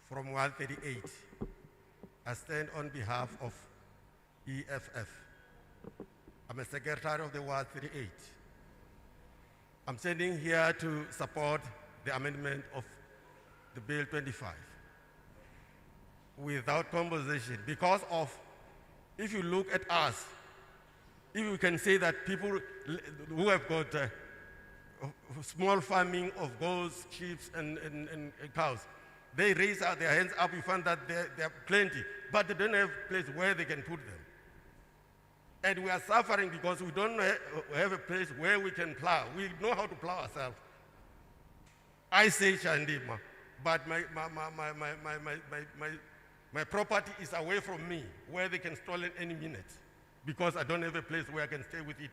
from 138. I stand on behalf of EFF. I'm a secretary of the 138. I'm standing here to support the amendment of the Bill 25 without compensation, because of, if you look at us, if you can say that people who have got small farming of goats, sheep, and cows, they raise their hands up, we find that there are plenty, but they don't have a place where they can put them. And we are suffering because we don't have a place where we can plow. We know how to plow ourselves. I say Chandima, but my My property is away from me, where they can steal it any minute, because I don't have a place where I can stay with it.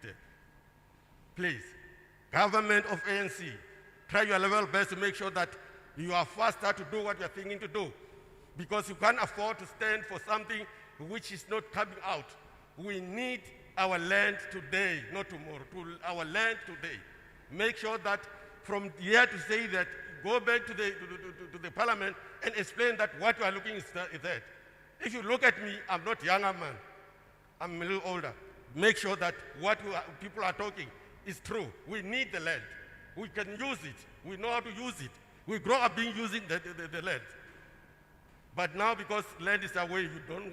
Please, government of ANC, try your level best to make sure that you are faster to do what you are thinking to do, because you can't afford to stand for something which is not coming out. We need our land today, not tomorrow, our land today. Make sure that from here to say that, go back to the parliament and explain that what you are looking is that. If you look at me, I'm not a younger man, I'm a little older. Make sure that what people are talking is true. We need the land. We can use it. We know how to use it. We grow up being using the land. But now, because land is away, you don't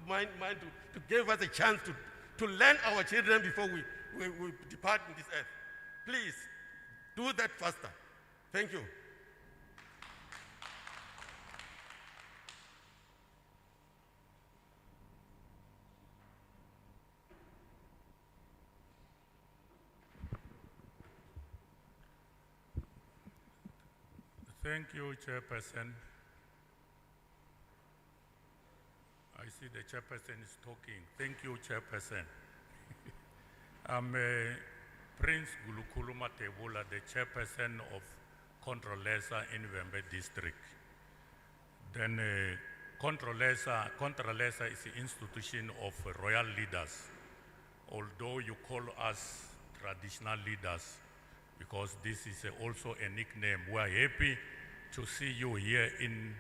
mind to give us a chance to learn our children before we depart in this earth. Please, do that faster. Thank you. Thank you, Chairperson. I see the Chairperson is talking. Thank you, Chairperson. I'm Prince Gulukulu Matebula, the Chairperson of Controlesa in Vhembe District. Then Controlesa is the institution of royal leaders, although you call us traditional leaders, because this is also a nickname. We are happy to see you here in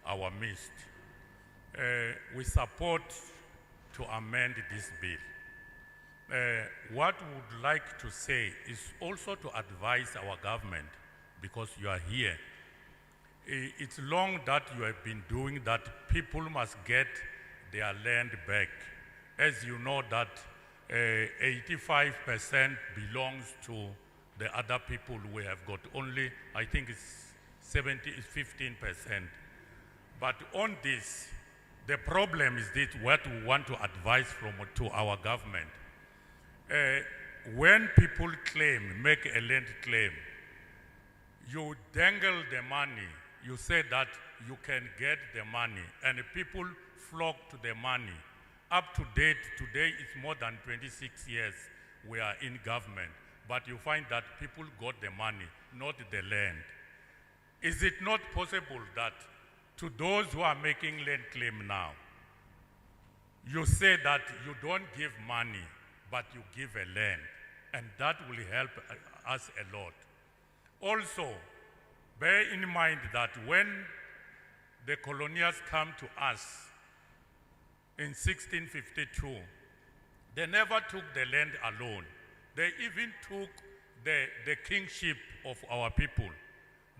our midst. We support to amend this bill. What we would like to say is also to advise our government, because you are here. It's long that you have been doing that. People must get their land back. As you know that 85% belongs to the other people. We have got only, I think it's 15%. But on this, the problem is that what we want to advise to our government. When people make a land claim, you dangle the money. You say that you can get the money, and people flock to the money. Up to date, today it's more than 26 years we are in government, but you find that people got the money, not the land. Is it not possible that to those who are making land claim now, you say that you don't give money, but you give a land, and that will help us a lot. Also, bear in mind that when the colonials come to us in 1652, they never took the land alone. They even took the kingship of our people.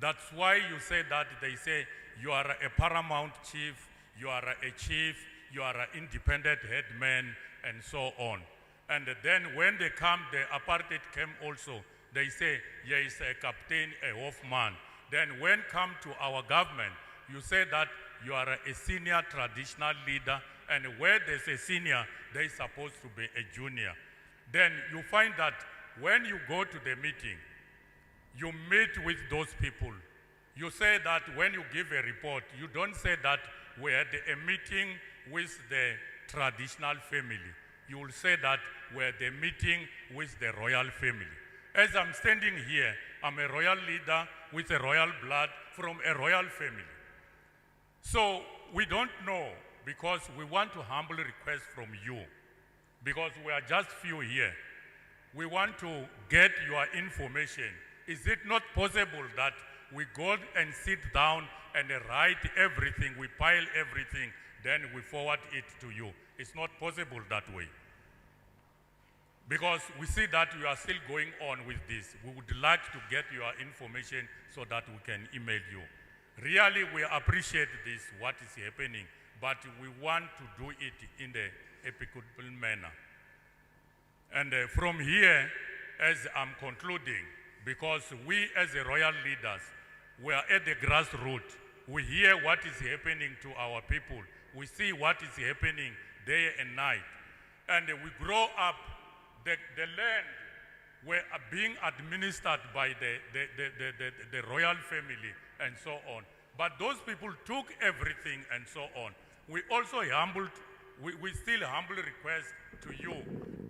That's why you say that they say you are a paramount chief, you are a chief, you are an independent headman, and so on. And then when they come, the apartheid came also. They say, there is a captain, a Hoffman. Then when come to our government, you say that you are a senior traditional leader, and where there's a senior, they're supposed to be a junior. Then you find that when you go to the meeting, you meet with those people. You say that when you give a report, you don't say that we had a meeting with the traditional family. You will say that we had a meeting with the royal family. As I'm standing here, I'm a royal leader with a royal blood from a royal family. So we don't know, because we want to humbly request from you, because we are just few here. We want to get your information. Is it not possible that we go and sit down and write everything, we pile everything, then we forward it to you? It's not possible that way. Because we see that you are still going on with this. We would like to get your information so that we can email you. Really, we appreciate this, what is happening, but we want to do it in the equitable manner. And from here, as I'm concluding, because we as the royal leaders, we are at the grassroots. We hear what is happening to our people. We see what is happening day and night. And we grow up, the land were being administered by the royal family and so on. But those people took everything and so on. We also we still humbly request to you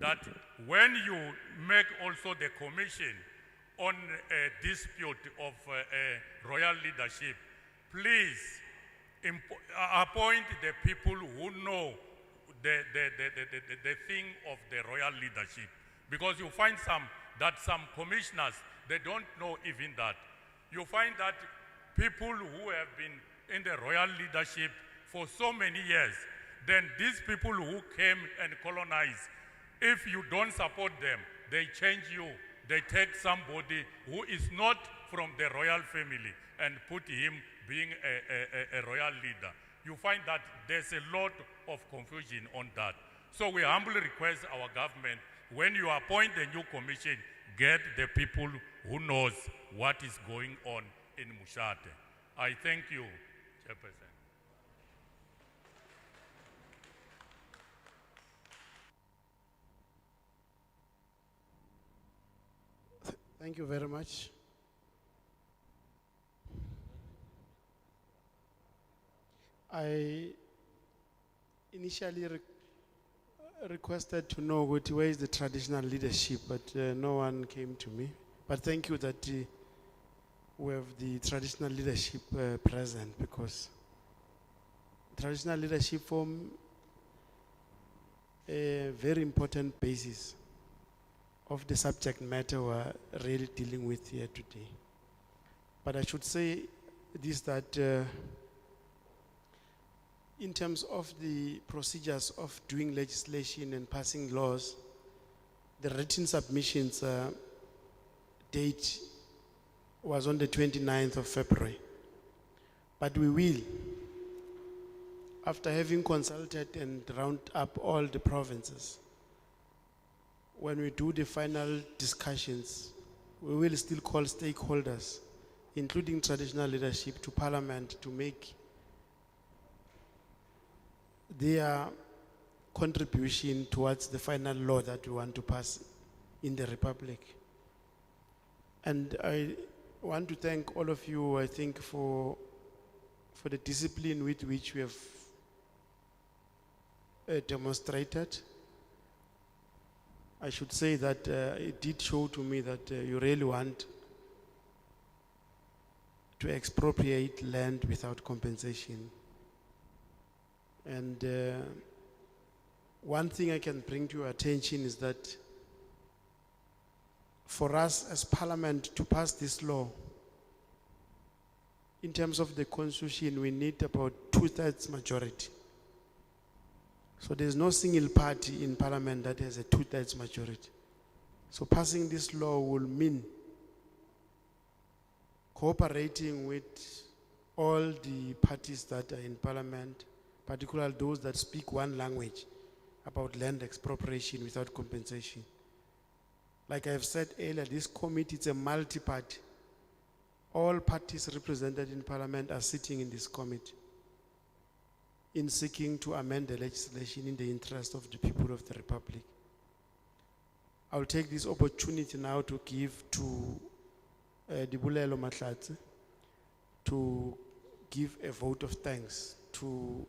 that when you make also the commission on a dispute of royal leadership, please appoint the people who know the thing of the royal leadership. Because you find some commissioners, they don't know even that. You find that people who have been in the royal leadership for so many years, then these people who came and colonized, if you don't support them, they change you. They take somebody who is not from the royal family and put him being a royal leader. You find that there's a lot of confusion on that. So we humbly request our government, when you appoint the new commission, get the people who knows what is going on in Mushate. I thank you, Chairperson. Thank you very much. I initially requested to know where is the traditional leadership, but no one came to me. But thank you that we have the traditional leadership present, because traditional leadership form a very important basis of the subject matter we're really dealing with here today. But I should say this, that in terms of the procedures of doing legislation and passing laws, the written submissions date was on the 29th of February. But we will, after having consulted and round up all the provinces, when we do the final discussions, we will still call stakeholders, including traditional leadership, to Parliament to make their contribution towards the final law that we want to pass in the Republic. And I want to thank all of you, I think, for the discipline with which we have demonstrated. I should say that it did show to me that you really want to expropriate land without compensation. And one thing I can bring to your attention is that for us as Parliament to pass this law, in terms of the Constitution, we need about 2/3 majority. So there's no single party in Parliament that has a 2/3 majority. So passing this law will mean cooperating with all the parties that are in Parliament, particularly those that speak one language, about land expropriation without compensation. Like I've said earlier, this committee is a multi-party. All parties represented in Parliament are sitting in this committee in seeking to amend the legislation in the interest of the people of the Republic. I'll take this opportunity now to give to Dibulelo Mahlatse to give a vote of thanks to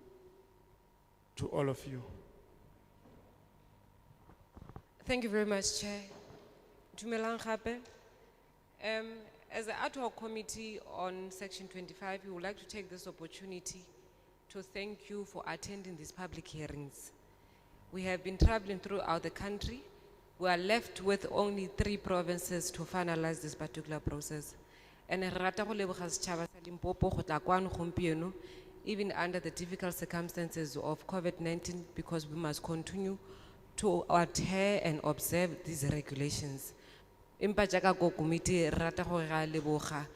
all of you. Thank you very much, Chair. Dumelang gape. As the ad hoc committee on Section 25, we would like to take this opportunity to thank you for attending these public hearings. We have been traveling throughout the country. We are left with only 3 provinces to finalize this particular process. And Limpopo, even under the difficult circumstances of COVID-19, because we must continue to adhere and observe these regulations. Impa jaaka ko committee rata gore ga leboga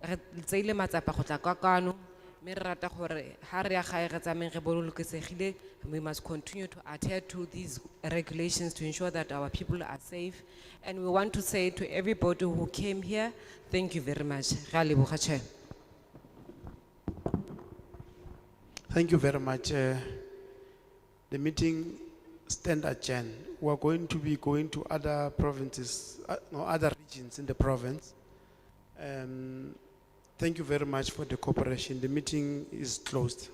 re tseile matsapa go tla kwa kano me rata gore ha re ya gae re tsameng re bolokesegile. We must continue to adhere to these regulations to ensure that our people are safe. And we want to say to everybody who came here, thank you very much. Ga leboga, Chair. Thank you very much. The meeting stand adjourned. We are going to be going to other provinces, other regions in the province. Thank you very much for the cooperation. The meeting is closed.